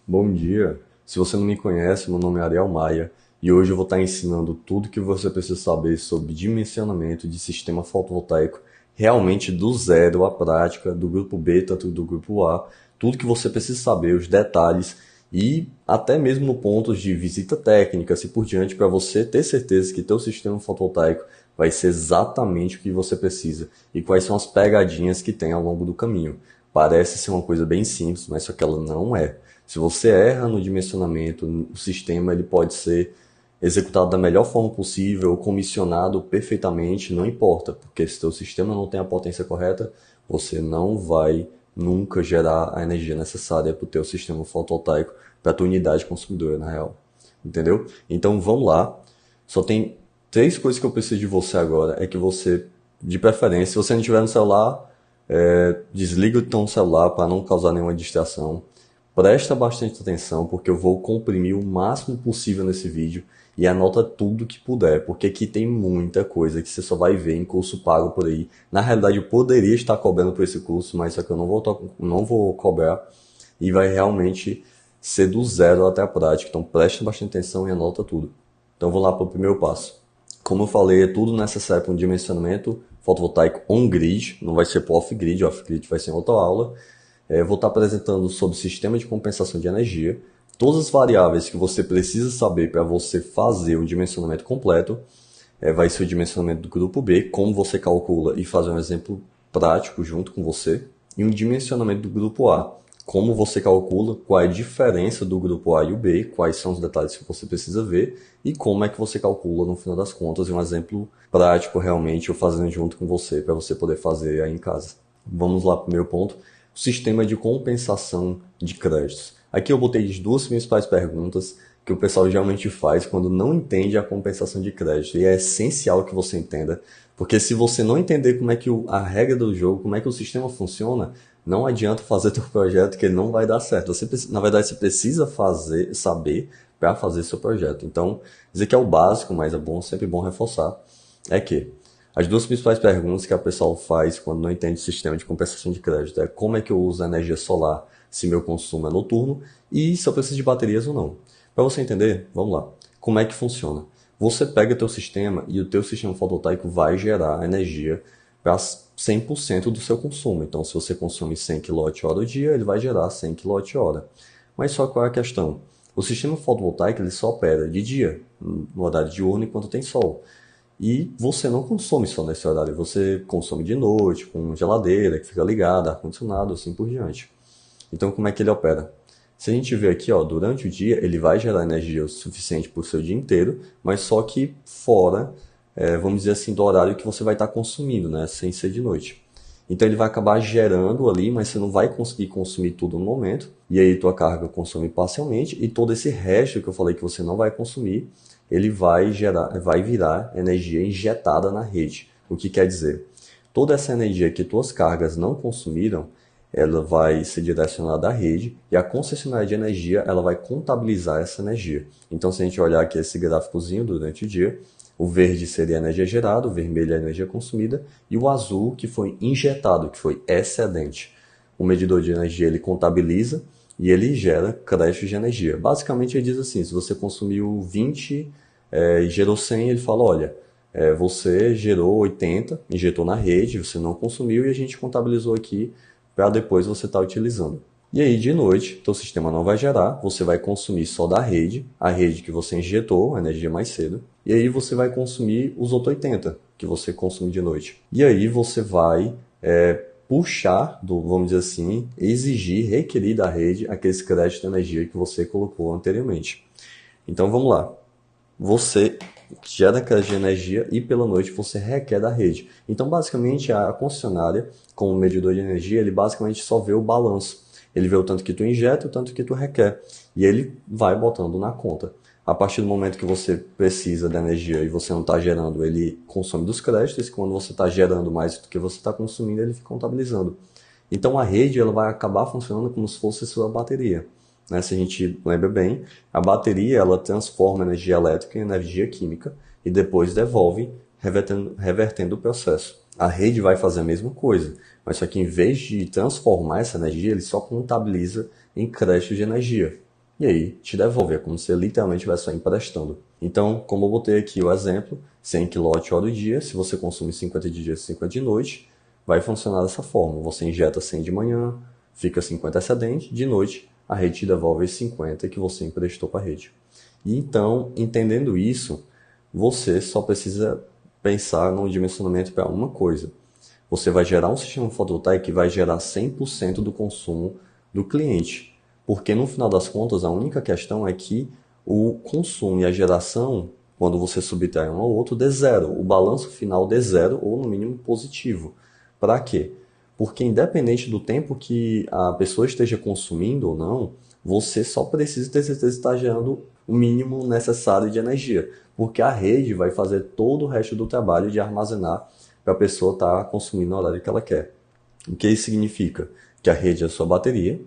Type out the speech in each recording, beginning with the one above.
Bom dia. Se você não me conhece, meu nome é Ariel Maia e hoje eu vou estar ensinando tudo que você precisa saber sobre dimensionamento de sistema fotovoltaico, realmente do zero à prática, do grupo B, tanto do grupo A, tudo que você precisa saber, os detalhes e até mesmo no ponto de visita técnica, assim por diante, para você ter certeza que teu sistema fotovoltaico vai ser exatamente o que você precisa e quais são as pegadinhas que tem ao longo do caminho. Parece ser uma coisa bem simples, mas só que ela não é. Se você erra no dimensionamento, o sistema ele pode ser executado da melhor forma possível, comissionado perfeitamente, não importa, porque se o sistema não tem a potência correta, você não vai nunca gerar a energia necessária para o teu sistema fotovoltaico, para a tua unidade consumidora, na real. Entendeu? Então vamos lá. Só tem três coisas que eu preciso de você agora. É que você, de preferência, se você não tiver no celular, desliga o teu celular para não causar nenhuma distração. Presta bastante atenção porque eu vou comprimir o máximo possível nesse vídeo e anota tudo que puder, porque aqui tem muita coisa que você só vai ver em curso pago por aí. Na realidade, eu poderia estar cobrando por esse curso, mas só que eu não vou cobrar e vai realmente ser do zero até a prática. Então preste bastante atenção e anota tudo. Então vou lá para o primeiro passo. Como eu falei, é tudo necessário para um dimensionamento fotovoltaico on-grid, não vai ser para off-grid, off-grid vai ser em outra aula. Vou estar apresentando sobre o sistema de compensação de energia, todas as variáveis que você precisa saber para você fazer o dimensionamento completo. Vai ser o dimensionamento do grupo B, como você calcula e fazer um exemplo prático junto com você. E um dimensionamento do grupo A, como você calcula, qual é a diferença do grupo A e o B, quais são os detalhes que você precisa ver e como é que você calcula no final das contas. E um exemplo prático realmente eu fazendo junto com você para você poder fazer aí em casa. Vamos lá para o primeiro ponto. O sistema de compensação de créditos. Aqui eu botei as duas principais perguntas que o pessoal geralmente faz quando não entende a compensação de crédito. E é essencial que você entenda, porque se você não entender como é que a regra do jogo, como é que o sistema funciona, não adianta fazer teu projeto que ele não vai dar certo. Na verdade, você precisa saber para fazer seu projeto. Então, dizer que é o básico, mas é bom, sempre bom reforçar, é que as duas principais perguntas que a pessoa faz quando não entende o sistema de compensação de crédito é como é que eu uso a energia solar se meu consumo é noturno e se eu preciso de baterias ou não. Para você entender, vamos lá. Como é que funciona? Você pega teu sistema e o teu sistema fotovoltaico vai gerar energia para 100% do seu consumo. Então, se você consome 100 kWh ao dia, ele vai gerar 100 kWh. Mas só qual é a questão? O sistema fotovoltaico ele só opera de dia, no horário diurno, enquanto tem sol. E você não consome só nesse horário, você consome de noite, com geladeira que fica ligada, ar-condicionado, assim por diante. Então, como é que ele opera? Se a gente vê aqui, ó, durante o dia, ele vai gerar energia o suficiente para o seu dia inteiro, mas só que fora, vamos dizer assim, do horário que você vai estar consumindo, né, sem ser de noite. Então ele vai acabar gerando ali, mas você não vai conseguir consumir tudo no momento. E aí tua carga consome parcialmente e todo esse resto que eu falei que você não vai consumir, ele vai virar energia injetada na rede. O que quer dizer? Toda essa energia que tuas cargas não consumiram, ela vai ser direcionada à rede e a concessionária de energia ela vai contabilizar essa energia. Então, se a gente olhar aqui esse gráficozinho durante o dia, o verde seria a energia gerada, o vermelho é a energia consumida e o azul que foi injetado, que foi excedente. O medidor de energia ele contabiliza e ele gera créditos de energia. Basicamente ele diz assim, se você consumiu 20 e gerou 100, ele fala, olha, você gerou 80, injetou na rede, você não consumiu e a gente contabilizou aqui para depois você estar utilizando. E aí, de noite, teu sistema não vai gerar, você vai consumir só da rede, a rede que você injetou, a energia mais cedo, e aí você vai consumir os outros 80 que você consome de noite. E aí você vai puxar, vamos dizer assim, exigir, requerir da rede aqueles créditos de energia que você colocou anteriormente. Então vamos lá. Você gera crédito de energia e pela noite você requer da rede. Então, basicamente, a concessionária, como medidor de energia, ele basicamente só vê o balanço. Ele vê o tanto que tu injeta e o tanto que tu requer. E ele vai botando na conta. A partir do momento que você precisa da energia e você não está gerando, ele consome dos créditos. E quando você está gerando mais do que você está consumindo, ele fica contabilizando. Então, a rede ela vai acabar funcionando como se fosse sua bateria. Né? Se a gente lembra bem, a bateria ela transforma energia elétrica em energia química e depois devolve, revertendo o processo. A rede vai fazer a mesma coisa, mas só que em vez de transformar essa energia, ele só contabiliza em crédito de energia. e aí te devolve. É como se você literalmente estivesse só emprestando. Então, como eu botei aqui o exemplo, 100 kWh dia, se você consome 50 de dia e 50 de noite, vai funcionar dessa forma. Você injeta 100 de manhã, fica 50 excedente, de noite a rede te devolve os 50 que você emprestou para a rede. E então, entendendo isso, você só precisa pensar no dimensionamento para uma coisa. Você vai gerar um sistema fotovoltaico que vai gerar 100% do consumo do cliente. Porque no final das contas, a única questão é que o consumo e a geração, quando você subtrai um ao outro, dê zero. O balanço final dê zero ou no mínimo positivo. Para quê? Porque independente do tempo que a pessoa esteja consumindo ou não, você só precisa ter certeza de estar gerando o mínimo necessário de energia. Porque a rede vai fazer todo o resto do trabalho de armazenar para a pessoa estar consumindo no horário que ela quer. O que isso significa? Que a rede é a sua bateria,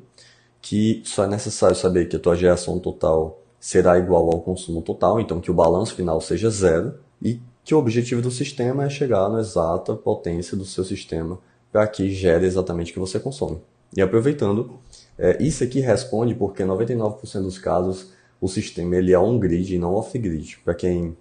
que só é necessário saber que a tua geração total será igual ao consumo total, então que o balanço final seja zero, e que o objetivo do sistema é chegar na exata potência do seu sistema para que gere exatamente o que você consome. E aproveitando, isso aqui responde porque 99% dos casos o sistema ele é on-grid e não off-grid. Para quem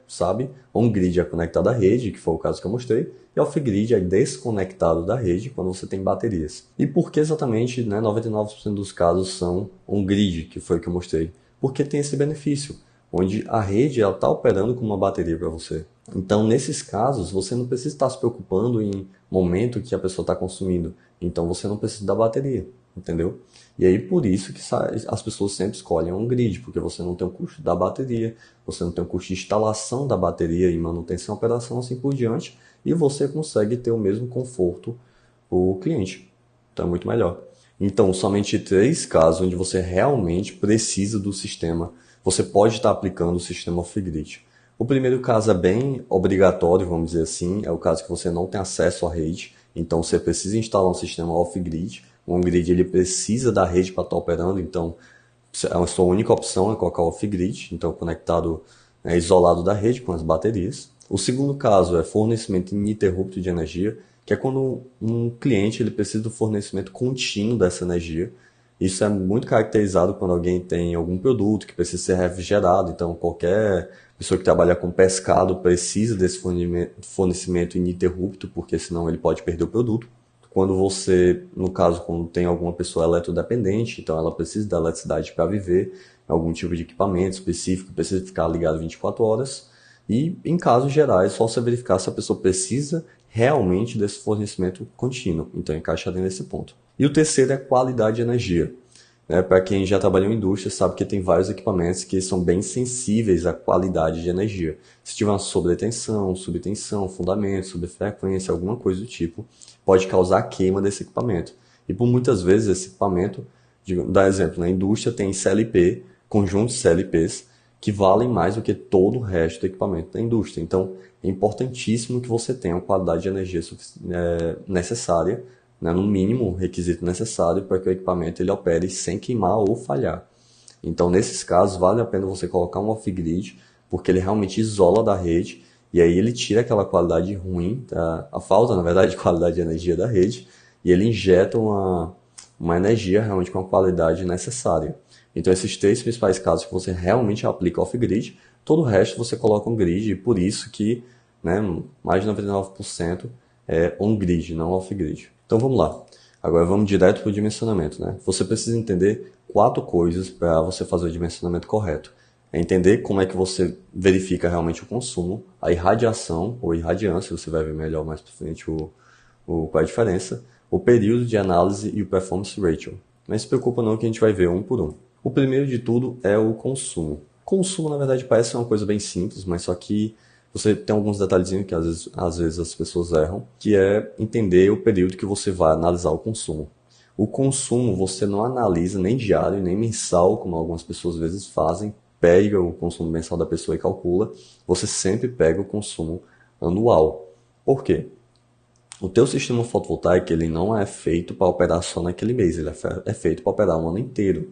sabe, on-grid é conectado à rede, que foi o caso que eu mostrei, e off-grid é desconectado da rede quando você tem baterias. E por que exatamente 99% dos casos são on-grid, que foi o que eu mostrei? Porque tem esse benefício, onde a rede está operando com uma bateria para você. Então, nesses casos, você não precisa estar se preocupando em momento que a pessoa está consumindo. Então, você não precisa da bateria, entendeu? E aí, por isso que as pessoas sempre escolhem um grid, porque você não tem o custo da bateria, você não tem o custo de instalação da bateria e manutenção, operação, assim por diante, e você consegue ter o mesmo conforto para o cliente. Então, é muito melhor. Então, somente 3 casos onde você realmente precisa do sistema, você pode estar aplicando o sistema off-grid. O primeiro caso é bem obrigatório, vamos dizer assim, é o caso que você não tem acesso à rede, então você precisa instalar um sistema off-grid. O on-grid ele precisa da rede para estar operando, então a sua única opção é colocar o off-grid, então conectado, isolado da rede com as baterias. O segundo caso é fornecimento ininterrupto de energia, que é quando um cliente ele precisa do fornecimento contínuo dessa energia. Isso é muito caracterizado quando alguém tem algum produto que precisa ser refrigerado, então qualquer pessoa que trabalha com pescado precisa desse fornecimento ininterrupto, porque senão ele pode perder o produto. Quando você, no caso, quando tem alguma pessoa eletrodependente, então ela precisa da eletricidade para viver, algum tipo de equipamento específico, precisa ficar ligado 24 horas. E em casos gerais, só você verificar se a pessoa precisa realmente desse fornecimento contínuo. Então encaixa dentro desse ponto. E o terceiro é qualidade de energia. Para quem já trabalhou em indústria, sabe que tem vários equipamentos que são bem sensíveis à qualidade de energia. Se tiver uma sobretensão, subtensão, fundamento, subfrequência, alguma coisa do tipo, pode causar queima desse equipamento. E por muitas vezes esse equipamento, dar exemplo, na indústria tem CLP, conjuntos CLPs, que valem mais do que todo o resto do equipamento da indústria. Então, é importantíssimo que você tenha uma qualidade de energia necessária, no mínimo requisito necessário para que o equipamento ele opere sem queimar ou falhar. Então, nesses casos, vale a pena você colocar um off-grid, porque ele realmente isola da rede, e aí ele tira aquela qualidade ruim, a falta, na verdade, de qualidade de energia da rede, e ele injeta uma energia realmente com a qualidade necessária. Então, esses 3 principais casos que você realmente aplica off-grid, todo o resto você coloca um grid, e por isso que mais de 99% é on-grid, não off-grid. Então vamos lá. Agora vamos direto para o dimensionamento. Você precisa entender 4 coisas para você fazer o dimensionamento correto. É entender como é que você verifica realmente o consumo, a irradiação ou irradiância, você vai ver melhor mais para frente qual é a diferença, o período de análise e o performance ratio. Mas se preocupa não que a gente vai ver um por um. O primeiro de tudo é o consumo. Consumo, na verdade, parece uma coisa bem simples, mas só que você tem alguns detalhezinhos que às vezes as pessoas erram, que é entender o período que você vai analisar o consumo. O consumo você não analisa nem diário, nem mensal, como algumas pessoas às vezes fazem, pega o consumo mensal da pessoa e calcula, você sempre pega o consumo anual. Por quê? O teu sistema fotovoltaico ele não é feito para operar só naquele mês, ele é feito para operar o ano inteiro.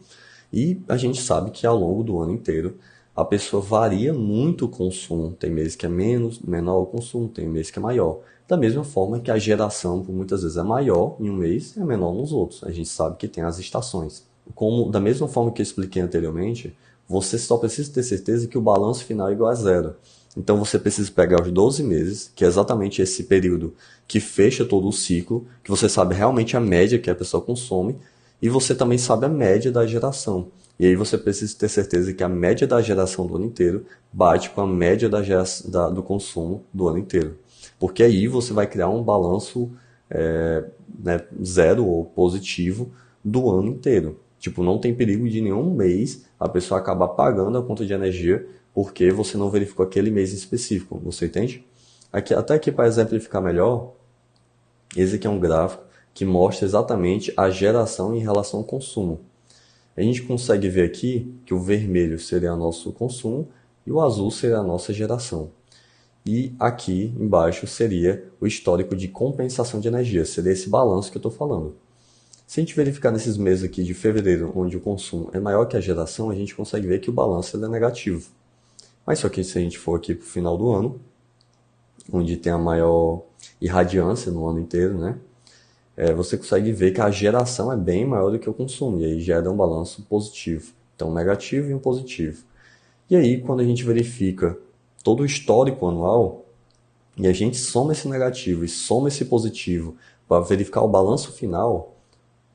E a gente sabe que ao longo do ano inteiro a pessoa varia muito o consumo. Tem meses que é menor o consumo, tem meses que é maior. Da mesma forma que a geração, por muitas vezes, é maior em um mês e é menor nos outros. A gente sabe que tem as estações. como da mesma forma que eu expliquei anteriormente, você só precisa ter certeza que o balanço final é igual a zero. Então você precisa pegar os 12 meses, que é exatamente esse período que fecha todo o ciclo, que você sabe realmente a média que a pessoa consome, e você também sabe a média da geração. E aí você precisa ter certeza que a média da geração do ano inteiro bate com a média do consumo do ano inteiro. Porque aí você vai criar um balanço né, zero ou positivo do ano inteiro. Tipo, não tem perigo de nenhum mês a pessoa acabar pagando a conta de energia porque você não verificou aquele mês em específico. Você entende? Aqui, até aqui para exemplificar melhor, esse aqui é um gráfico que mostra exatamente a geração em relação ao consumo. A gente consegue ver aqui que o vermelho seria o nosso consumo e o azul seria a nossa geração. E aqui embaixo seria o histórico de compensação de energia, seria esse balanço que eu estou falando. Se a gente verificar nesses meses aqui de fevereiro, onde o consumo é maior que a geração, a gente consegue ver que o balanço é negativo. Mas só que se a gente for aqui para o final do ano, onde tem a maior irradiância no ano inteiro, né? Você consegue ver que a geração é bem maior do que o consumo, e aí gera um balanço positivo. Então, um negativo e um positivo. E aí, quando a gente verifica todo o histórico anual, e a gente soma esse negativo e soma esse positivo para verificar o balanço final,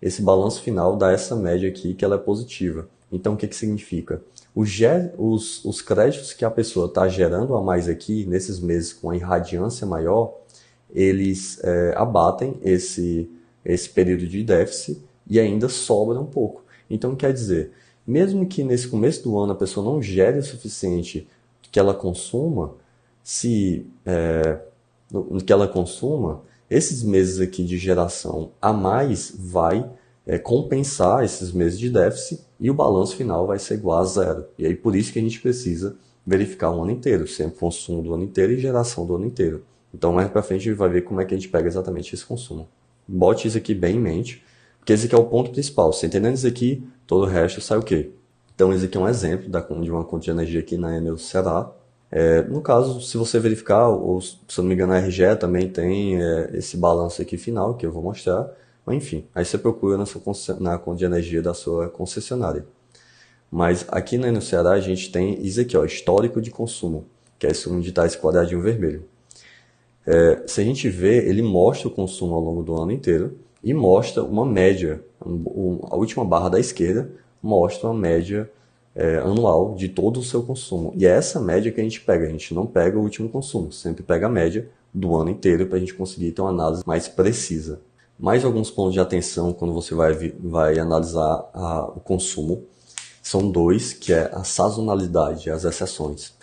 esse balanço final dá essa média aqui que ela é positiva. Então, o que significa? Os créditos que a pessoa está gerando a mais aqui, nesses meses com a irradiância maior, eles abatem esse período de déficit e ainda sobra um pouco. Então, quer dizer, mesmo que nesse começo do ano a pessoa não gere o suficiente que ela consuma, esses meses aqui de geração a mais vai compensar esses meses de déficit e o balanço final vai ser igual a zero. E aí por isso que a gente precisa verificar o ano inteiro, sempre consumo do ano inteiro e geração do ano inteiro. Então mais para frente a gente vai ver como é que a gente pega exatamente esse consumo. Bote isso aqui bem em mente, porque esse aqui é o ponto principal. Você entendendo isso aqui, todo o resto sai o quê? Então esse aqui é um exemplo de uma conta de energia aqui na Enel Ceará. No caso, se você verificar, ou se eu não me engano a RGE também tem esse balanço aqui final, que eu vou mostrar. Mas enfim, aí você procura na conta de energia da sua concessionária. Mas aqui no Ceará a gente tem isso aqui, ó, histórico de consumo, que é esse onde está esse quadradinho vermelho. Se a gente ver, ele mostra o consumo ao longo do ano inteiro e mostra uma média. A última barra da esquerda mostra uma média anual de todo o seu consumo. E é essa média que a gente pega. A gente não pega o último consumo, sempre pega a média do ano inteiro para a gente conseguir ter uma análise mais precisa. Mais alguns pontos de atenção quando você vai analisar o consumo são dois, que é a sazonalidade e as exceções.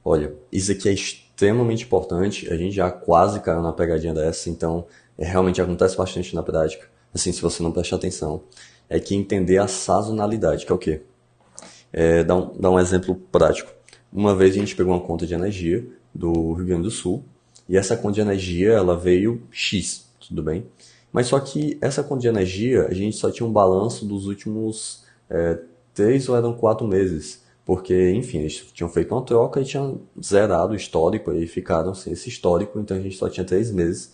Olha, isso aqui é extremamente importante, a gente já quase caiu na pegadinha dessa, então realmente acontece bastante na prática, assim, se você não prestar atenção, é que entender a sazonalidade, que é o quê? Dá um exemplo prático. Uma vez a gente pegou uma conta de energia do Rio Grande do Sul, e essa conta de energia, ela veio X, tudo bem? Mas só que essa conta de energia, a gente só tinha um balanço dos últimos 3 ou eram 4 meses. Porque, enfim, eles tinham feito uma troca e tinham zerado o histórico e ficaram sem esse histórico, então a gente só tinha 3 meses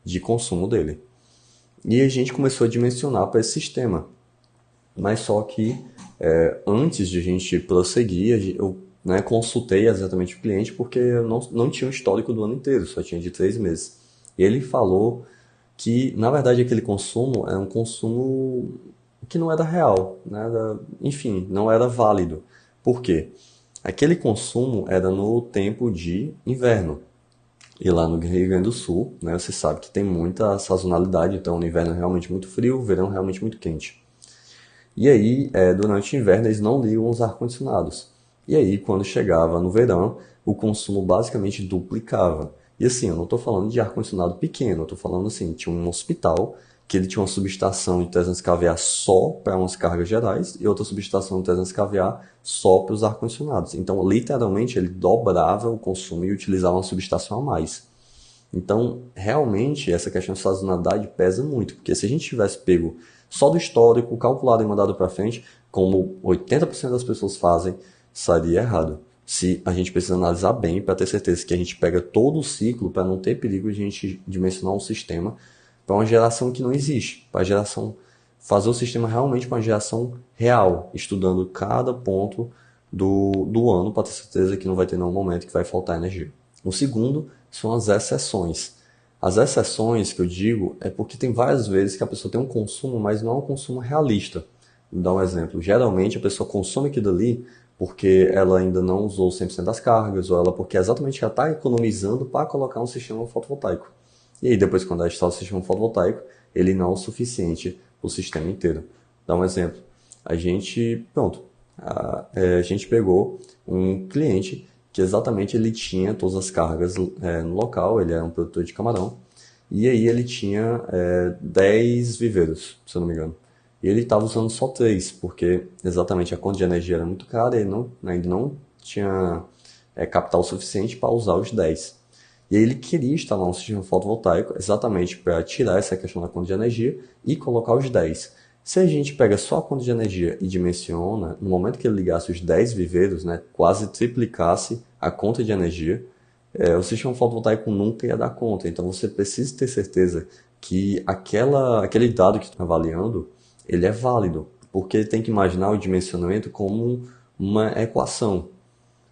de consumo dele. E a gente começou a dimensionar para esse sistema. Mas só que antes de a gente prosseguir, eu consultei exatamente o cliente porque eu não tinha o histórico do ano inteiro, só tinha de 3 meses. E ele falou que, na verdade, aquele consumo é um consumo que não era real, enfim, não era válido. Por quê? Aquele consumo era no tempo de inverno. E lá no Rio Grande do Sul, você sabe que tem muita sazonalidade, então no inverno é realmente muito frio, o verão é realmente muito quente. E aí, durante o inverno, eles não ligam os ar-condicionados. E aí, quando chegava no verão, o consumo basicamente duplicava. E assim, eu não estou falando de ar-condicionado pequeno, eu estou falando assim, tinha um hospital que ele tinha uma subestação de 300 kVA só para umas cargas gerais e outra subestação de 300 kVA só para os ar-condicionados. Então, literalmente, ele dobrava o consumo e utilizava uma subestação a mais. Então, realmente, essa questão de sazonalidade pesa muito, porque se a gente tivesse pego só do histórico, calculado e mandado para frente, como 80% das pessoas fazem, seria errado. Se a gente precisa analisar bem para ter certeza que a gente pega todo o ciclo para não ter perigo de a gente dimensionar um sistema para uma geração que não existe, para a geração fazer o sistema realmente com uma geração real, estudando cada ponto do ano para ter certeza que não vai ter nenhum momento que vai faltar energia. O segundo são as exceções. As exceções que eu digo é porque tem várias vezes que a pessoa tem um consumo, mas não é um consumo realista. Vou dar um exemplo. Geralmente a pessoa consome aquilo ali porque ela ainda não usou 100% das cargas, ou ela porque exatamente já está economizando para colocar um sistema fotovoltaico. E aí depois quando ela instala o sistema fotovoltaico, ele não é o suficiente para o sistema inteiro. Dá um exemplo. A gente pegou um cliente que exatamente ele tinha todas as cargas no local, ele era um produtor de camarão, e aí ele tinha 10 viveiros, se eu não me engano. E ele estava usando só 3, porque exatamente a conta de energia era muito cara e ele ainda não tinha capital suficiente para usar os 10. E aí ele queria instalar um sistema fotovoltaico exatamente para tirar essa questão da conta de energia e colocar os 10. Se a gente pega só a conta de energia e dimensiona, no momento que ele ligasse os 10 viveiros, né, quase triplicasse a conta de energia, o sistema fotovoltaico nunca ia dar conta. Então você precisa ter certeza que aquele dado que está avaliando, ele é válido, porque tem que imaginar o dimensionamento como uma equação.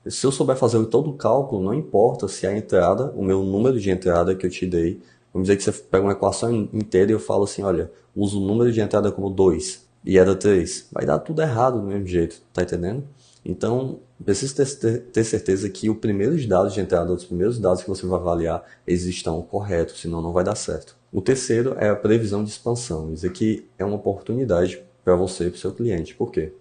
Se eu souber fazer todo o cálculo, não importa se a entrada, o meu número de entrada que eu te dei, vamos dizer que você pega uma equação inteira e eu falo assim, olha, uso o número de entrada como 2 e era 3. Vai dar tudo errado do mesmo jeito, tá entendendo? Então, precisa ter certeza que os primeiros dados de entrada, os primeiros dados que você vai avaliar, eles estão corretos, senão não vai dar certo. O terceiro é a previsão de expansão. Isso aqui é uma oportunidade para você e para o seu cliente. Por quê?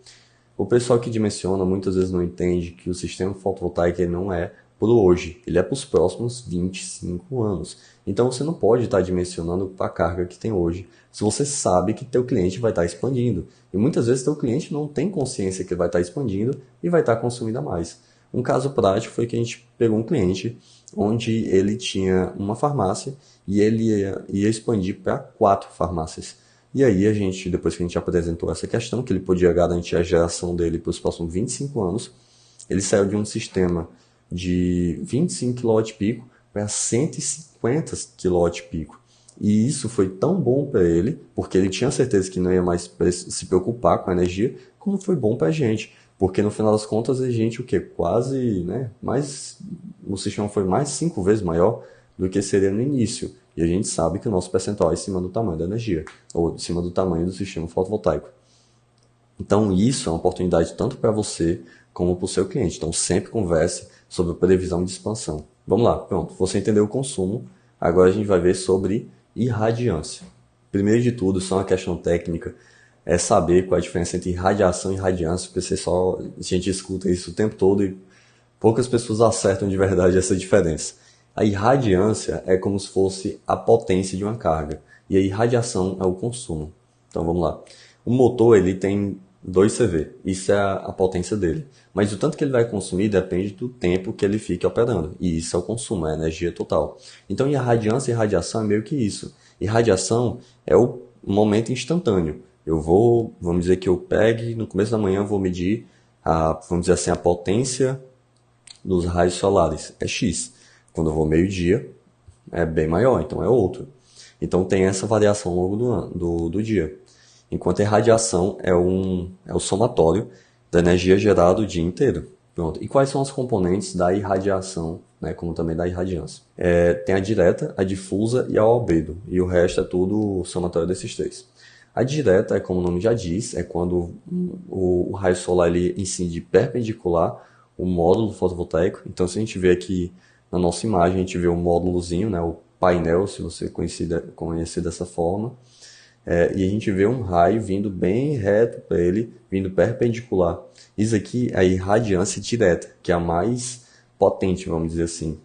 O pessoal que dimensiona muitas vezes não entende que o sistema fotovoltaico ele não é por hoje, ele é para os próximos 25 anos. Então você não pode estar dimensionando para a carga que tem hoje, se você sabe que teu cliente vai estar expandindo. E muitas vezes teu cliente não tem consciência que ele vai estar expandindo e vai estar consumindo a mais. Um caso prático foi que a gente pegou um cliente onde ele tinha uma farmácia e ele ia expandir para 4 farmácias. E aí depois que a gente apresentou essa questão, que ele podia garantir a geração dele para os próximos 25 anos, ele saiu de um sistema de 25 kWp para 150 kWp. E isso foi tão bom para ele, porque ele tinha certeza que não ia mais se preocupar com a energia, como foi bom para a gente. Porque no final das contas a gente, quase, né, o sistema foi mais 5 vezes maior do que seria no início. E a gente sabe que o nosso percentual é em cima do tamanho da energia, ou em cima do tamanho do sistema fotovoltaico. Então isso é uma oportunidade tanto para você como para o seu cliente. Então sempre converse sobre previsão de expansão. Vamos lá, pronto. Você entendeu o consumo, agora a gente vai ver sobre irradiância. Primeiro de tudo, isso é uma questão técnica, é saber qual é a diferença entre irradiação e radiância, porque a gente escuta isso o tempo todo e poucas pessoas acertam de verdade essa diferença. A irradiância é como se fosse a potência de uma carga, e a irradiação é o consumo. Então vamos lá. O motor ele tem 2 CV, isso é a potência dele. Mas o tanto que ele vai consumir depende do tempo que ele fique operando, e isso é o consumo, é a energia total. Então irradiância e irradiação é meio que isso. Irradiação é o momento instantâneo. Vamos dizer que eu pegue, no começo da manhã eu vou medir, vamos dizer assim, a potência dos raios solares, é X. Quando eu vou meio-dia, é bem maior, então é outro. Então tem essa variação ao longo do dia. Enquanto a irradiação é o somatório da energia gerada o dia inteiro. Pronto. E quais são os componentes da irradiação, né, como também da irradiância? Tem a direta, a difusa e a albedo. E o resto é tudo somatório desses 3. A direta é como o nome já diz, é quando o raio solar ele incide perpendicular o módulo fotovoltaico. Então se a gente vê aqui na nossa imagem, a gente vê um módulozinho, né, o painel, se você conhecer dessa forma. E a gente vê um raio vindo bem reto para ele, vindo perpendicular. Isso aqui é a irradiância direta, que é a mais potente, vamos dizer assim.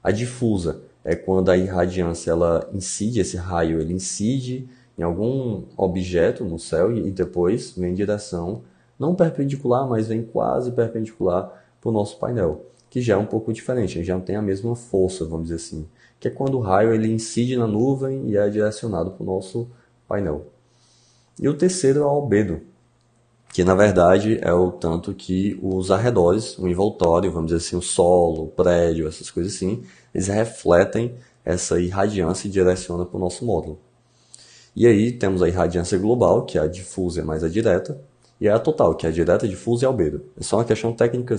A difusa é quando a irradiância ela incide, esse raio ele incide em algum objeto no céu e depois vem em direção, não perpendicular, mas vem quase perpendicular para o nosso painel, que já é um pouco diferente, já não tem a mesma força, vamos dizer assim, que é quando o raio ele incide na nuvem e é direcionado para o nosso painel. E o terceiro é o albedo, que na verdade é o tanto que os arredores, o envoltório, vamos dizer assim, o solo, o prédio, essas coisas assim, eles refletem essa irradiância e direcionam para o nosso módulo. E aí temos a irradiância global, que é a difusa mais a direta, e a total, que é a direta, difusa e albedo. É só uma questão técnica,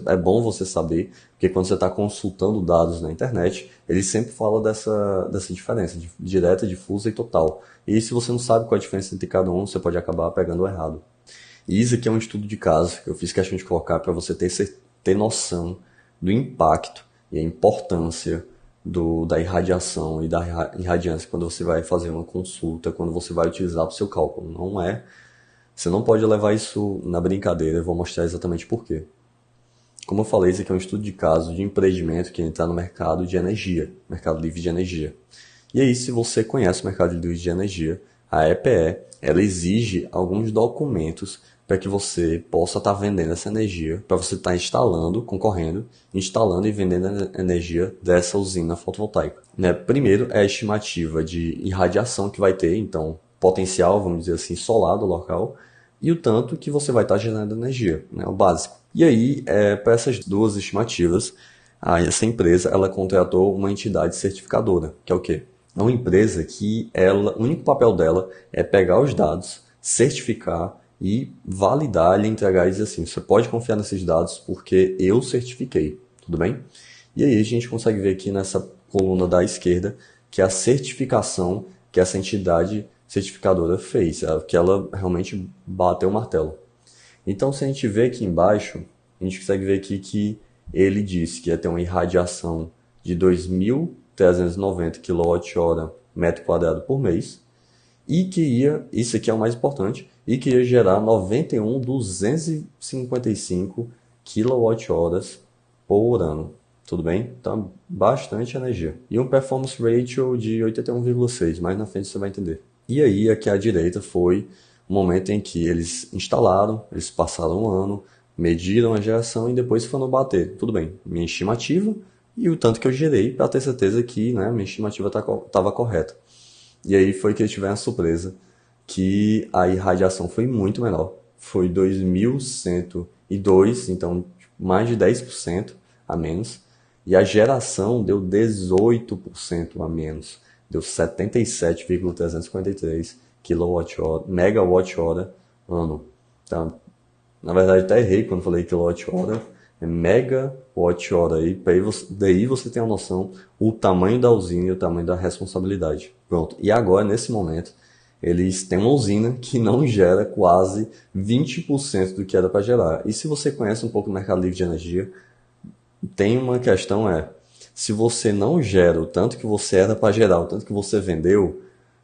é bom você saber, porque quando você está consultando dados na internet, ele sempre fala dessa diferença, de direta, difusa e total. E se você não sabe qual é a diferença entre cada um, você pode acabar pegando o errado. E isso aqui é um estudo de caso que eu fiz questão de colocar para você ter noção do impacto e a importância da irradiação e da irradiância quando você vai fazer uma consulta, quando você vai utilizar para o seu cálculo. Você não pode levar isso na brincadeira, eu vou mostrar exatamente por quê. Como eu falei, isso aqui é um estudo de caso de empreendimento que está no mercado de energia, mercado livre de energia. E aí, se você conhece o mercado livre de energia, a EPE, ela exige alguns documentos para que você possa estar vendendo essa energia, para você estar concorrendo, instalando e vendendo a energia dessa usina fotovoltaica. Né? Primeiro é a estimativa de irradiação que vai ter, então, potencial, vamos dizer assim, solar do local, e o tanto que você vai estar gerando energia, né? O básico. E aí, para essas duas estimativas, essa empresa ela contratou uma entidade certificadora, que é o quê? É uma empresa que o único papel dela é pegar os dados, certificar e validar, lhe entregar e dizer assim, você pode confiar nesses dados porque eu certifiquei, tudo bem? E aí a gente consegue ver aqui nessa coluna da esquerda que é a certificação que essa entidade certificadora fez, que ela realmente bateu o martelo. Então se a gente vê aqui embaixo, a gente consegue ver aqui que ele disse que ia ter uma irradiação de 2.390 kWh metro quadrado por mês, e que isso aqui é o mais importante, e que ia gerar 91.255 kWh por ano. Tudo bem? Então, bastante energia. E um performance ratio de 81,6, mais na frente você vai entender. E aí, aqui à direita foi o momento em que eles instalaram, eles passaram um ano, mediram a geração e depois foram bater. Tudo bem, minha estimativa e o tanto que eu gerei para ter certeza que minha estimativa estava correta. E aí foi que eles tiveram a surpresa que a irradiação foi muito menor. Foi 2.102, então mais de 10% a menos. E a geração deu 18% a menos. Deu 77,353 megawatt-hora ano. Então, na verdade, até errei quando falei quilowatt-hora. É megawatt-hora aí. Daí você tem a noção o tamanho da usina e o tamanho da responsabilidade. Pronto. E agora, nesse momento, eles têm uma usina que não gera quase 20% do que era para gerar. E se você conhece um pouco o mercado livre de energia, tem uma questão se você não gera o tanto que você era para gerar, o tanto que você vendeu,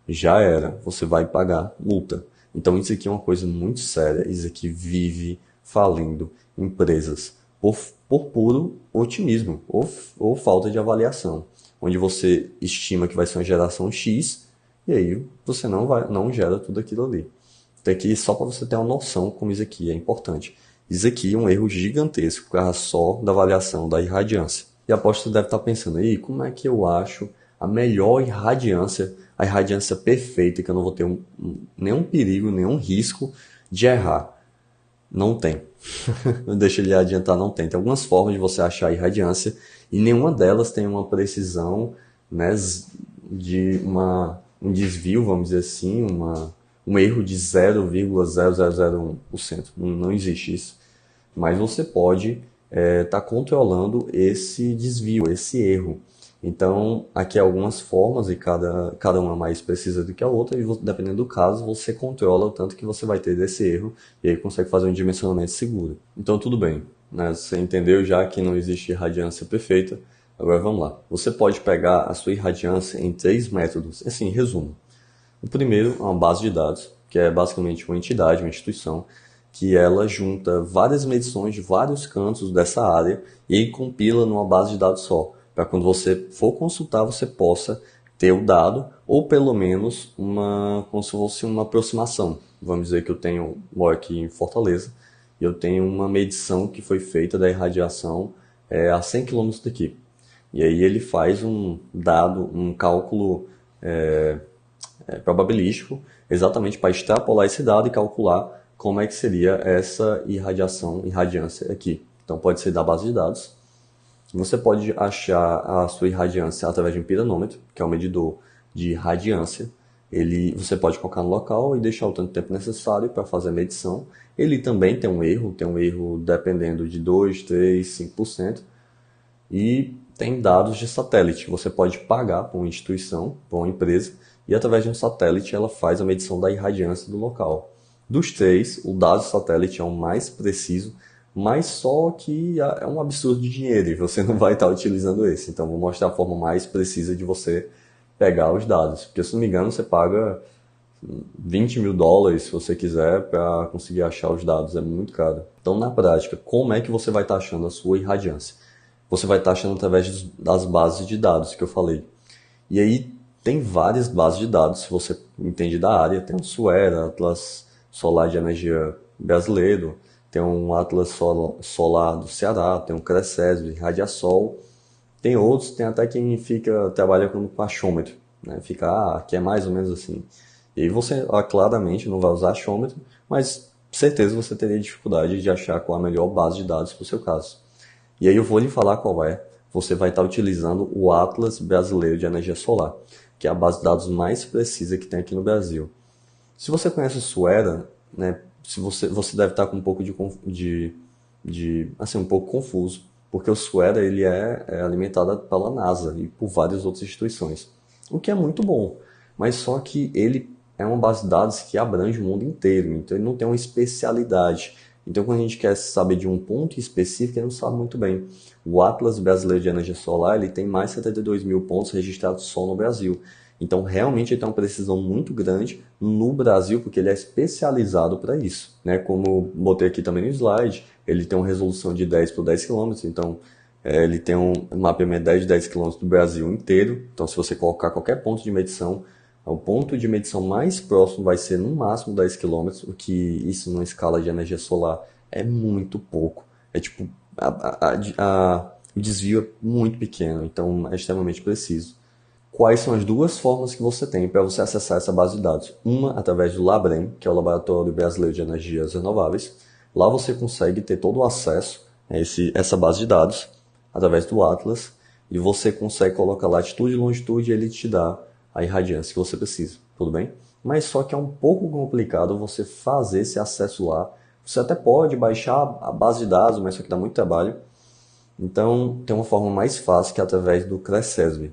já era, você vai pagar multa. Então isso aqui é uma coisa muito séria, isso aqui vive falindo empresas por puro otimismo ou falta de avaliação, onde você estima que vai ser uma geração X e aí você não gera tudo aquilo ali. Então aqui só para você ter uma noção como isso aqui é importante. Isso aqui é um erro gigantesco, por causa só da avaliação da irradiância. E aposto que você deve estar pensando aí, como é que eu acho a melhor irradiância, a irradiância perfeita, que eu não vou ter nenhum perigo, nenhum risco de errar? Não tem. Deixa ele adiantar, não tem. Tem algumas formas de você achar a irradiância e nenhuma delas tem uma precisão, né, de um desvio, vamos dizer assim, um erro de 0,0001%. Não existe isso. Mas você pode estar controlando esse desvio, esse erro. Então, aqui algumas formas e cada uma mais precisa do que a outra, e dependendo do caso, você controla o tanto que você vai ter desse erro e aí consegue fazer um dimensionamento seguro. Então, tudo bem, né? Você entendeu já que não existe irradiância perfeita. Agora vamos lá. Você pode pegar a sua irradiância em 3 métodos. Assim, resumo. O primeiro é uma base de dados, que é basicamente uma entidade, uma instituição, que ela junta várias medições de vários cantos dessa área e aí compila numa base de dados só, para quando você for consultar, você possa ter o dado, ou pelo menos como se fosse uma aproximação. Vamos dizer que eu moro aqui em Fortaleza, e eu tenho uma medição que foi feita da irradiação a 100 km daqui. E aí ele faz um cálculo probabilístico, exatamente para extrapolar esse dado e calcular como é que seria essa irradiância aqui. Então pode ser da base de dados. Você pode achar a sua irradiância através de um piranômetro, que é um medidor de radiância. Você pode colocar no local e deixar o tanto de tempo necessário para fazer a medição. Ele também tem um erro dependendo de 2, 3, 5%. E tem dados de satélite. Você pode pagar para uma instituição, para uma empresa, e através de um satélite ela faz a medição da irradiância do local. Dos três, o dado satélite é o mais preciso, mas só que é um absurdo de dinheiro e você não vai estar utilizando esse. Então vou mostrar a forma mais precisa de você pegar os dados. Porque se não me engano você paga US$ 20.000 se você quiser para conseguir achar os dados, é muito caro. Então na prática, como é que você vai estar achando a sua irradiância? Você vai estar achando através das bases de dados que eu falei. E aí tem várias bases de dados, se você entende da área, tem o SUERA, Atlas Solar de Energia Brasileiro, tem um Atlas Solar do Ceará, tem um CRECESB, Radiasol, tem outros, tem até quem trabalha com achômetro, né? Aqui é mais ou menos assim. E aí você claramente não vai usar achômetro, mas certeza você teria dificuldade de achar qual a melhor base de dados para o seu caso. E aí eu vou lhe falar qual é. Você vai estar utilizando o Atlas Brasileiro de Energia Solar, que é a base de dados mais precisa que tem aqui no Brasil. Se você conhece o SUERA, né, se você deve estar com um pouco assim, um pouco confuso, porque o SUERA ele é alimentado pela NASA e por várias outras instituições, o que é muito bom, mas só que ele é uma base de dados que abrange o mundo inteiro, então ele não tem uma especialidade. Então, quando a gente quer saber de um ponto específico, a gente não sabe muito bem. O Atlas Brasileiro de Energia Solar ele tem mais de 72 mil pontos registrados só no Brasil. Então, realmente, ele tem uma precisão muito grande no Brasil, porque ele é especializado para isso, né? Como botei aqui também no slide, ele tem uma resolução de 10 por 10 quilômetros, então ele tem um mapeamento de 10 de 10 quilômetros do Brasil inteiro. Então, se você colocar qualquer ponto de medição, o ponto de medição mais próximo vai ser no máximo 10 quilômetros, o que isso numa escala de energia solar é muito pouco. É tipo, o desvio é muito pequeno, então é extremamente preciso. Quais são as duas formas que você tem para você acessar essa base de dados? Uma através do LABREM, que é o Laboratório Brasileiro de Energias Renováveis. Lá você consegue ter todo o acesso a essa base de dados através do Atlas e você consegue colocar latitude e longitude e ele te dá a irradiância que você precisa, tudo bem? Mas só que é um pouco complicado você fazer esse acesso lá. Você até pode baixar a base de dados, mas só que dá muito trabalho. Então, tem uma forma mais fácil que é através do CRECESB.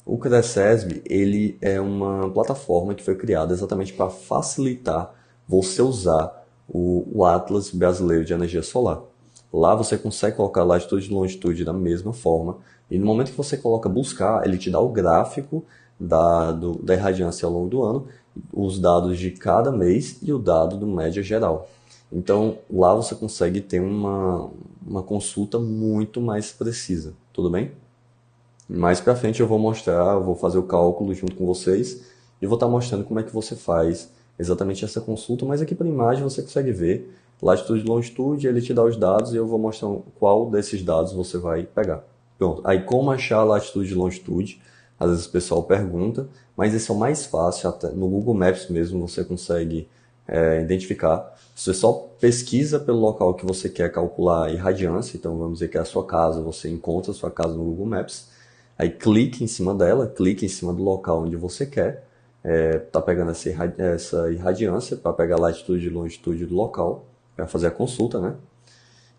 O CRECESB, ele é uma plataforma que foi criada exatamente para facilitar você usar o Atlas Brasileiro de Energia Solar. Lá você consegue colocar latitude e longitude da mesma forma, e no momento que você coloca buscar, ele te dá o gráfico da irradiância ao longo do ano, os dados de cada mês e o dado do média geral. Então, lá você consegue ter uma consulta muito mais precisa, tudo bem? Mais pra frente eu vou fazer o cálculo junto com vocês e vou estar mostrando como é que você faz exatamente essa consulta, mas aqui para imagem você consegue ver latitude e longitude, ele te dá os dados e eu vou mostrar qual desses dados você vai pegar. Pronto, aí como achar a latitude e longitude? Às vezes o pessoal pergunta, mas esse é o mais fácil, até no Google Maps mesmo você consegue identificar. Você só pesquisa pelo local que você quer calcular a irradiância, então vamos dizer que é a sua casa, você encontra a sua casa no Google Maps, aí clique em cima dela, clique em cima do local onde você quer, tá pegando essa irradiância para pegar a latitude e longitude do local, para fazer a consulta, né?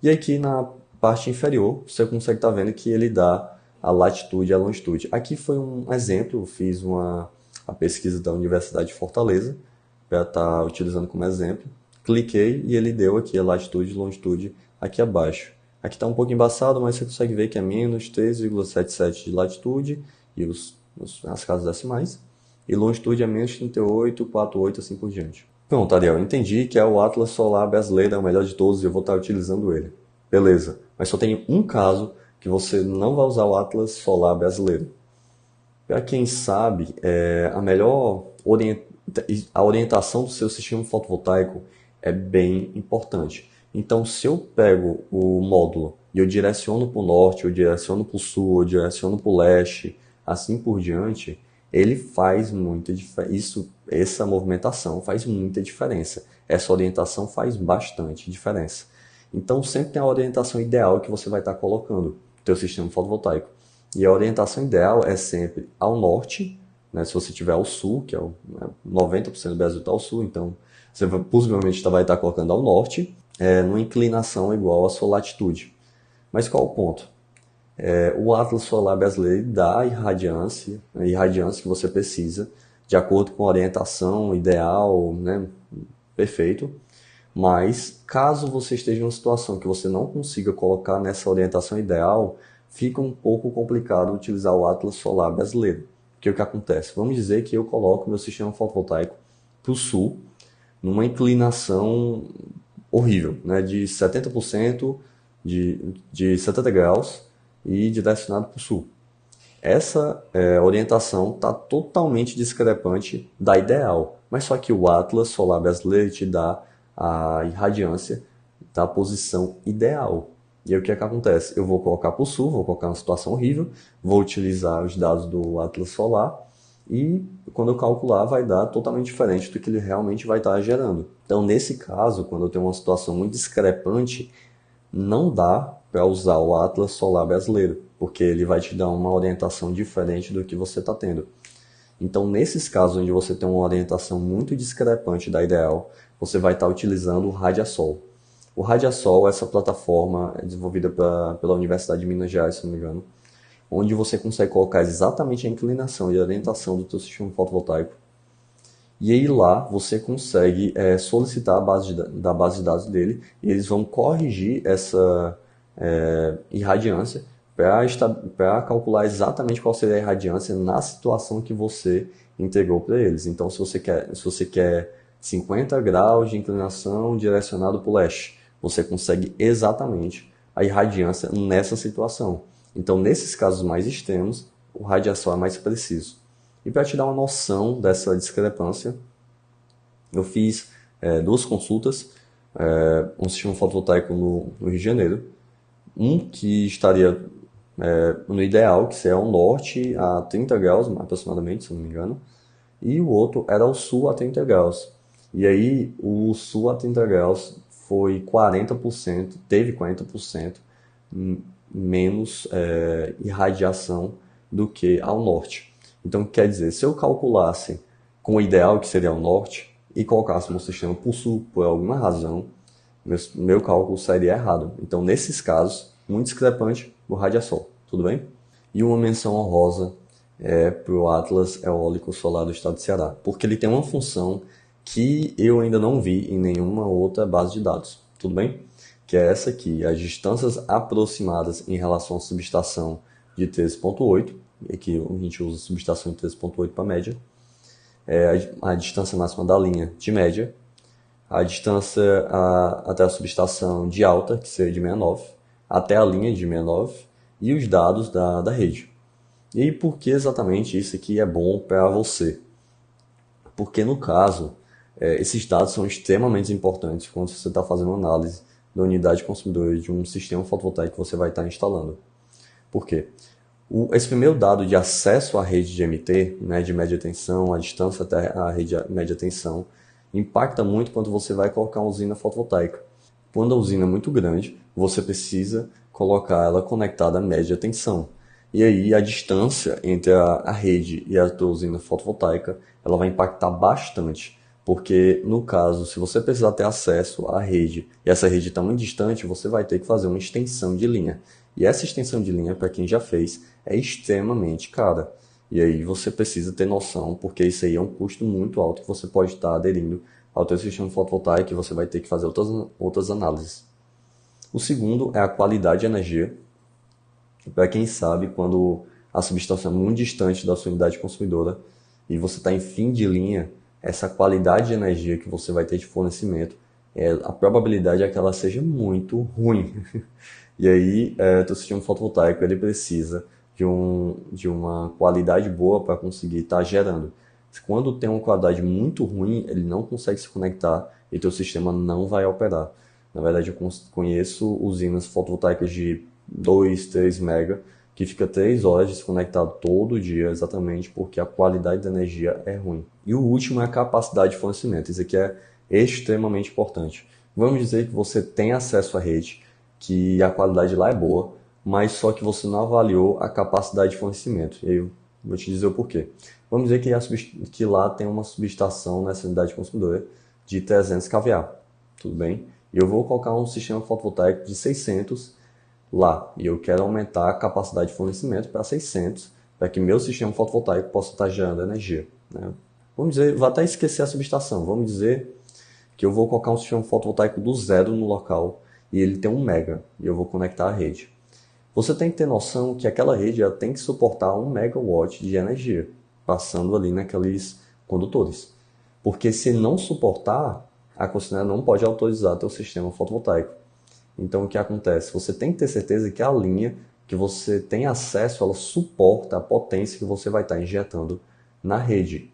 E aqui na parte inferior você consegue estar vendo que ele dá a latitude e a longitude. Aqui foi um exemplo, eu fiz a pesquisa da Universidade de Fortaleza, para estar utilizando como exemplo. Cliquei e ele deu aqui a latitude e longitude aqui abaixo. Aqui está um pouco embaçado, mas você consegue ver que é menos 3,77 de latitude e as casas decimais. E longitude é menos 38,48, assim por diante. Pronto, Ariel, eu entendi que é o Atlas Solar Brasileiro, é o melhor de todos e eu vou estar utilizando ele. Beleza, mas só tem um caso que você não vai usar o Atlas Solar Brasileiro. Para quem sabe, a orientação do seu sistema fotovoltaico é bem importante. Então, se eu pego o módulo e eu direciono para o norte, eu direciono para o sul, eu direciono para o leste, assim por diante, ele faz muita diferença. Essa movimentação faz muita diferença. Essa orientação faz bastante diferença. Então, sempre tem a orientação ideal que você vai estar colocando no seu sistema fotovoltaico. E a orientação ideal é sempre ao norte, né? Se você tiver ao sul, que é o 90% do Brasil está ao sul, então você possivelmente vai estar colocando ao norte, numa inclinação igual à sua latitude. Mas qual o ponto? O Atlas Solar Brasileiro dá a irradiância que você precisa, de acordo com a orientação ideal, né? Perfeito. Mas, caso você esteja em uma situação que você não consiga colocar nessa orientação ideal, fica um pouco complicado utilizar o Atlas Solar Brasileiro. Porque o que acontece? Vamos dizer que eu coloco meu sistema fotovoltaico para o sul, numa inclinação horrível, né, de 70% de 70 graus e direcionado para o sul. Essa orientação está totalmente discrepante da ideal, mas só que o Atlas Solar Brasileiro te dá a irradiância da posição ideal. E aí o que é que acontece? Eu vou colocar para o sul, vou colocar uma situação horrível, vou utilizar os dados do Atlas Solar e quando eu calcular vai dar totalmente diferente do que ele realmente vai estar gerando. Então, nesse caso, quando eu tenho uma situação muito discrepante, não dá para usar o Atlas Solar Brasileiro, porque ele vai te dar uma orientação diferente do que você está tendo. Então, nesses casos onde você tem uma orientação muito discrepante da ideal, você vai estar utilizando o Radiasol. O Radiasol é essa plataforma desenvolvida pela Universidade de Minas Gerais, se não me engano, onde você consegue colocar exatamente a inclinação e a orientação do seu sistema fotovoltaico. E aí lá você consegue solicitar da base de dados dele e eles vão corrigir essa irradiância para calcular exatamente qual seria a irradiância na situação que você entregou para eles. Então, se você quer 50 graus de inclinação direcionado para o leste, você consegue exatamente a irradiância nessa situação. Então, nesses casos mais extremos, o radiação é mais preciso. E para te dar uma noção dessa discrepância, eu fiz duas consultas, um sistema fotovoltaico no Rio de Janeiro, um que estaria no ideal, que seria ao norte a 30 graus aproximadamente, se não me engano, e o outro era ao sul a 30 graus. E aí o sul a 30 graus foi 40%, teve 40% menos irradiação do que ao norte. Então, quer dizer, se eu calculasse com o ideal, que seria ao norte, e colocasse meu sistema para o sul por alguma razão, meu cálculo sairia errado. Então, nesses casos, muito discrepante, o Radiasol, tudo bem? E uma menção honrosa para o Atlas Eólico Solar do estado de Ceará, porque ele tem uma função que eu ainda não vi em nenhuma outra base de dados, tudo bem? Que é essa aqui, as distâncias aproximadas em relação à subestação de 13.8, aqui a gente usa a subestação de 13.8 para média, a distância máxima da linha de média, a distância até a subestação de alta, que seria de 69, até a linha de 69, e os dados da rede. E aí, por que exatamente isso aqui é bom para você? Porque, no caso, esses dados são extremamente importantes quando você está fazendo análise da unidade consumidora de um sistema fotovoltaico que você vai estar instalando. Por quê? Esse primeiro dado de acesso à rede de MT, né, de média tensão, a distância até a rede de média tensão, impacta muito quando você vai colocar uma usina fotovoltaica. Quando a usina é muito grande, você precisa colocar ela conectada à média tensão. E aí a distância entre a rede e a tua usina fotovoltaica, ela vai impactar bastante. Porque, no caso, se você precisar ter acesso à rede e essa rede está muito distante, você vai ter que fazer uma extensão de linha. E essa extensão de linha, para quem já fez, é extremamente cara. E aí você precisa ter noção, porque isso aí é um custo muito alto que você pode estar aderindo ao teu sistema fotovoltaico e você vai ter que fazer outras análises. O segundo é a qualidade de energia. Para quem sabe, quando a subestação é muito distante da sua unidade consumidora e você está em fim de linha, essa qualidade de energia que você vai ter de fornecimento, a probabilidade é que ela seja muito ruim. E aí, teu sistema fotovoltaico ele precisa de uma qualidade boa para conseguir estar gerando. Quando tem uma qualidade muito ruim, ele não consegue se conectar e teu sistema não vai operar. Na verdade, eu conheço usinas fotovoltaicas de 2, 3 mega que fica 3 horas desconectado todo dia, exatamente porque a qualidade da energia é ruim. E o último é a capacidade de fornecimento. Isso aqui é extremamente importante. Vamos dizer que você tem acesso à rede, que a qualidade lá é boa, mas só que você não avaliou a capacidade de fornecimento. E aí Vou te dizer o porquê. Vamos dizer que lá tem uma subestação nessa unidade consumidora de 300 kVA, tudo bem? E eu vou colocar um sistema fotovoltaico de 600 lá, e eu quero aumentar a capacidade de fornecimento para 600, para que meu sistema fotovoltaico possa estar gerando energia, né? Vamos dizer, vou até esquecer a subestação, vamos dizer que eu vou colocar um sistema fotovoltaico do zero no local e ele tem 1 mega e eu vou conectar à rede. Você tem que ter noção que aquela rede ela tem que suportar 1 megawatt de energia passando ali naqueles condutores. Porque se não suportar, a concessionária não pode autorizar teu sistema fotovoltaico. Então o que acontece? Você tem que ter certeza que a linha que você tem acesso, ela suporta a potência que você vai estar injetando na rede.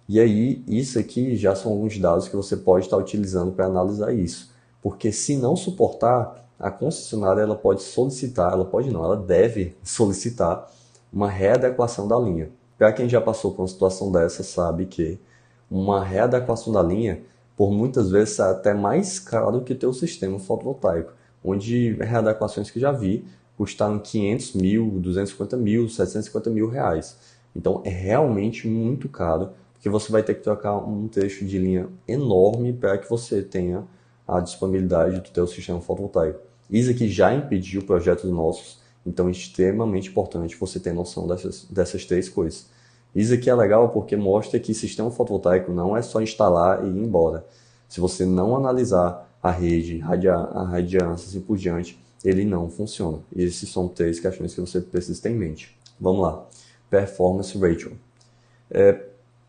E aí, isso aqui já são alguns dados que você pode estar utilizando para analisar isso. Porque se não suportar, a concessionária ela pode solicitar, ela pode não, ela deve solicitar uma readequação da linha. Para quem já passou por uma situação dessa, sabe que uma readequação da linha, por muitas vezes, é até mais caro que ter o sistema fotovoltaico, onde readequações que já vi custaram 500 mil, 250 mil, 750 mil reais. Então é realmente muito caro, porque você vai ter que trocar um trecho de linha enorme para que você tenha a disponibilidade do teu sistema fotovoltaico. Isso aqui já impediu projetos nossos, então é extremamente importante você ter noção dessas três coisas. Isso aqui é legal porque mostra que sistema fotovoltaico não é só instalar e ir embora. Se você não analisar a rede, a radiância e assim por diante, ele não funciona. E esses são três questões que você precisa ter em mente. Vamos lá. Performance Ratio.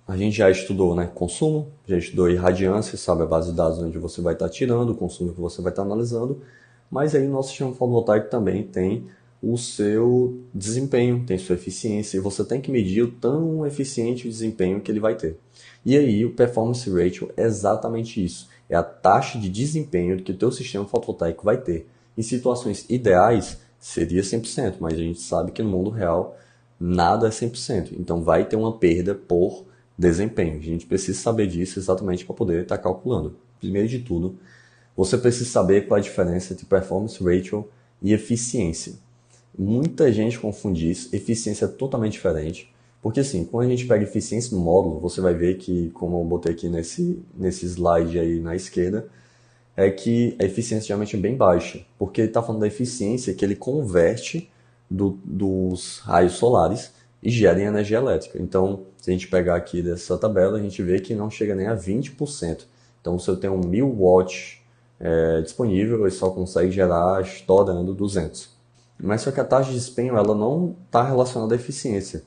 A gente já estudou, né, consumo, já estudou irradiância, sabe a base de dados onde você vai estar tirando, o consumo que você vai estar analisando, mas aí o nosso sistema fotovoltaico também tem o seu desempenho, tem sua eficiência, e você tem que medir o tão eficiente o desempenho que ele vai ter. E aí o Performance Ratio é exatamente isso, é a taxa de desempenho que o teu sistema fotovoltaico vai ter. Em situações ideais seria 100%, mas a gente sabe que no mundo real nada é 100%, então vai ter uma perda por desempenho. A gente precisa saber disso exatamente para poder estar calculando. Primeiro de tudo, você precisa saber qual é a diferença entre Performance Ratio e eficiência. Muita gente confunde isso, eficiência é totalmente diferente, porque assim, quando a gente pega eficiência no módulo, você vai ver que, como eu botei aqui nesse slide aí na esquerda, é que a eficiência geralmente é bem baixa, porque ele está falando da eficiência que ele converte dos raios solares e gera em energia elétrica. Então, se a gente pegar aqui dessa tabela, a gente vê que não chega nem a 20%. Então, se eu tenho 1000 watts disponível, ele só consegue gerar estourando 200. Mas só que a taxa de desempenho ela não está relacionada à eficiência.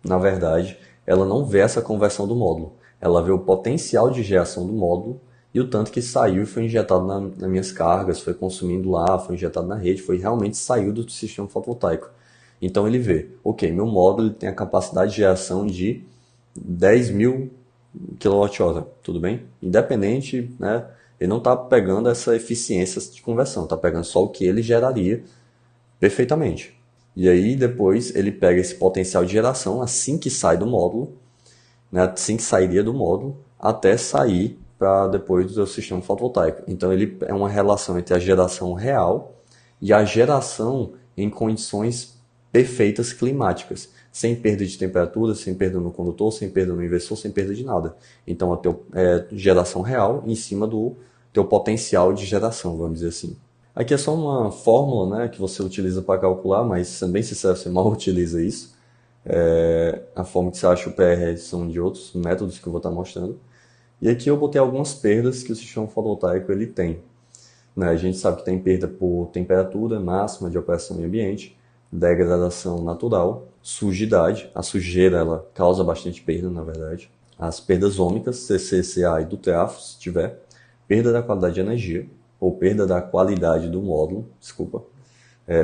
Na verdade, ela não vê essa conversão do módulo. Ela vê o potencial de geração do módulo e o tanto que saiu e foi injetado nas minhas cargas, foi consumindo lá, foi injetado na rede, foi realmente saiu do sistema fotovoltaico. Então ele vê, ok, meu módulo tem a capacidade de geração de 10.000 kWh, tudo bem? Independente, né? Ele não está pegando essa eficiência de conversão, está pegando só o que ele geraria perfeitamente. E aí depois ele pega esse potencial de geração assim que sai do módulo, né, assim que sairia do módulo, até sair para depois do sistema fotovoltaico. Então ele é uma relação entre a geração real e a geração em condições perfeitas climáticas, sem perda de temperatura, sem perda no condutor, sem perda no inversor, sem perda de nada. Então a geração real em cima do teu potencial de geração, vamos dizer assim. Aqui é só uma fórmula, né, que você utiliza para calcular, mas sendo bem sincero, você mal utiliza isso. A forma que você acha o PR são de outros métodos que eu vou estar mostrando. E aqui eu botei algumas perdas que o sistema fotovoltaico ele tem. Né? A gente sabe que tem perda por temperatura máxima de operação em ambiente, degradação natural, sujidade. A sujeira ela causa bastante perda, na verdade. As perdas ômicas, CC, CA e do trafo, se tiver. Perda da qualidade de energia, ou perda da qualidade do módulo, desculpa.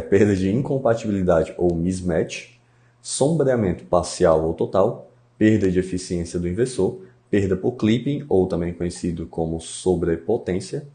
Perda de incompatibilidade ou mismatch. Sombreamento parcial ou total. Perda de eficiência do inversor. Perda por clipping, ou também conhecido como sobrepotência.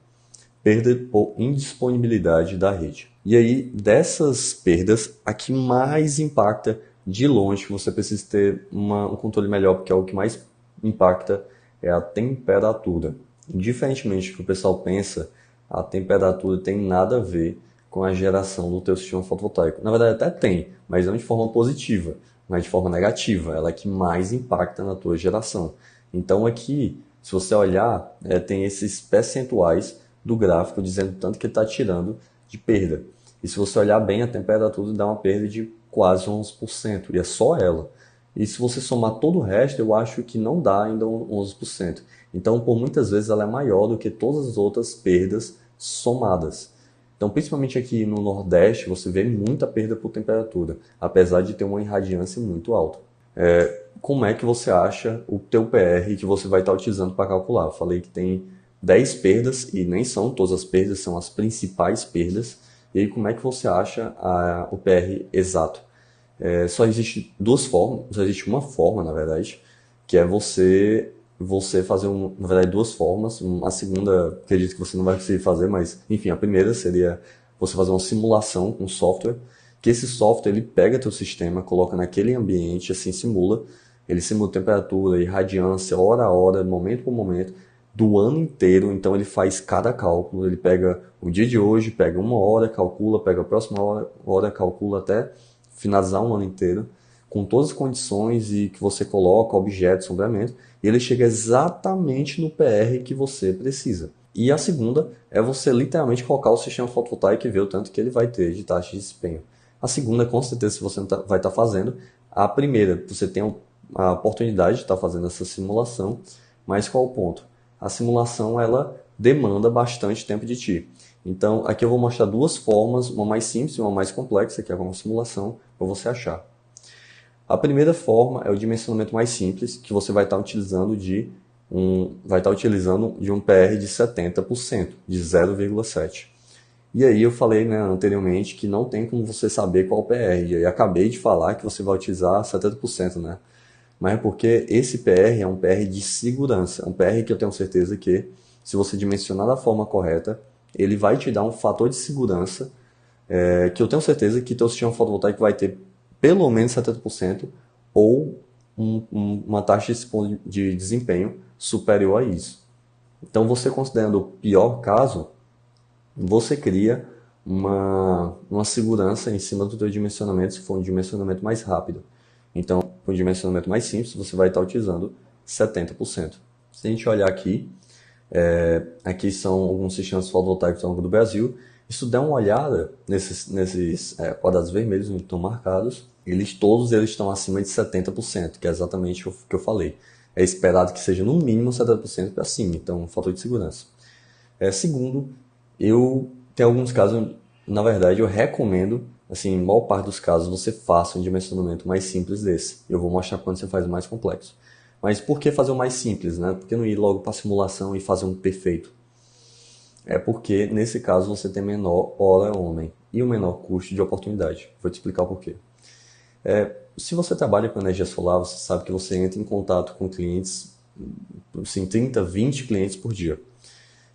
Perda por indisponibilidade da rede. E aí, dessas perdas, a que mais impacta de longe, que você precisa ter um controle melhor, porque é o que mais impacta, é a temperatura. Diferentemente do que o pessoal pensa, a temperatura tem nada a ver com a geração do teu sistema fotovoltaico. Na verdade até tem, mas não de forma positiva. mas de forma negativa, ela é que mais impacta na tua geração. Então aqui, se você olhar, tem esses percentuais do gráfico dizendo tanto que ele está tirando de perda. E se você olhar bem, a temperatura dá uma perda de quase 11%, e é só ela. E se você somar todo o resto, eu acho que não dá ainda 11%. Então, por muitas vezes, ela é maior do que todas as outras perdas somadas. Então, principalmente aqui no Nordeste, você vê muita perda por temperatura, apesar de ter uma irradiância muito alta. Como é que você acha o teu PR que você vai estar utilizando para calcular? Eu falei que tem 10 perdas, e nem são todas as perdas, são as principais perdas. E aí, como é que você acha o PR exato? Só existe duas formas, só existe uma forma, na verdade, que é você fazer, na verdade, duas formas. A segunda, acredito que você não vai conseguir fazer, mas, enfim, a primeira seria você fazer uma simulação com software, que esse software, ele pega teu sistema, coloca naquele ambiente, assim, simula, ele simula temperatura, irradiância, hora a hora, momento por momento, do ano inteiro. Então ele faz cada cálculo, ele pega o dia de hoje, pega uma hora, calcula, pega a próxima hora, calcula até finalizar um ano inteiro, com todas as condições e que você coloca, objetos, sombreamento, e ele chega exatamente no PR que você precisa. E a segunda é você literalmente colocar o sistema fotovoltaico e ver o tanto que ele vai ter de taxa de desempenho. A segunda, com certeza, você vai estar fazendo. A primeira, você tem a oportunidade de estar fazendo essa simulação, mas qual o ponto? A simulação, ela demanda bastante tempo de ti. Então, aqui eu vou mostrar duas formas, uma mais simples e uma mais complexa, que é uma simulação, para você achar. A primeira forma é o dimensionamento mais simples, que você vai estar utilizando de um PR de 70%, de 0,7. E aí eu falei, né, anteriormente que não tem como você saber qual o PR. E aí acabei de falar que você vai utilizar 70%, né? Mas é porque esse PR é um PR de segurança. É um PR que eu tenho certeza que, se você dimensionar da forma correta, ele vai te dar um fator de segurança que eu tenho certeza que teu sistema fotovoltaico vai ter pelo menos 70% ou uma taxa de desempenho superior a isso. Então, você considerando o pior caso, você cria uma segurança em cima do teu dimensionamento, se for um dimensionamento mais rápido. Então, para um dimensionamento mais simples, você vai estar utilizando 70%. Se a gente olhar aqui, aqui são alguns sistemas fotovoltaicos ao longo do Brasil. E se tu der uma olhada nesses quadrados vermelhos onde estão marcados, todos eles estão acima de 70%, que é exatamente o que eu falei. É esperado que seja no mínimo 70% para cima, então um fator de segurança. Segundo, eu tenho alguns casos, na verdade, eu recomendo, assim, em maior parte dos casos, você faça um dimensionamento mais simples desse. Eu vou mostrar quando você faz o mais complexo. Mas por que fazer o mais simples, né? Por que não ir logo para a simulação e fazer um perfeito? É porque, nesse caso, você tem menor hora-homem e um menor custo de oportunidade. Vou te explicar o porquê. Se você trabalha com energia solar, você sabe que você entra em contato com clientes, assim, 30, 20 clientes por dia.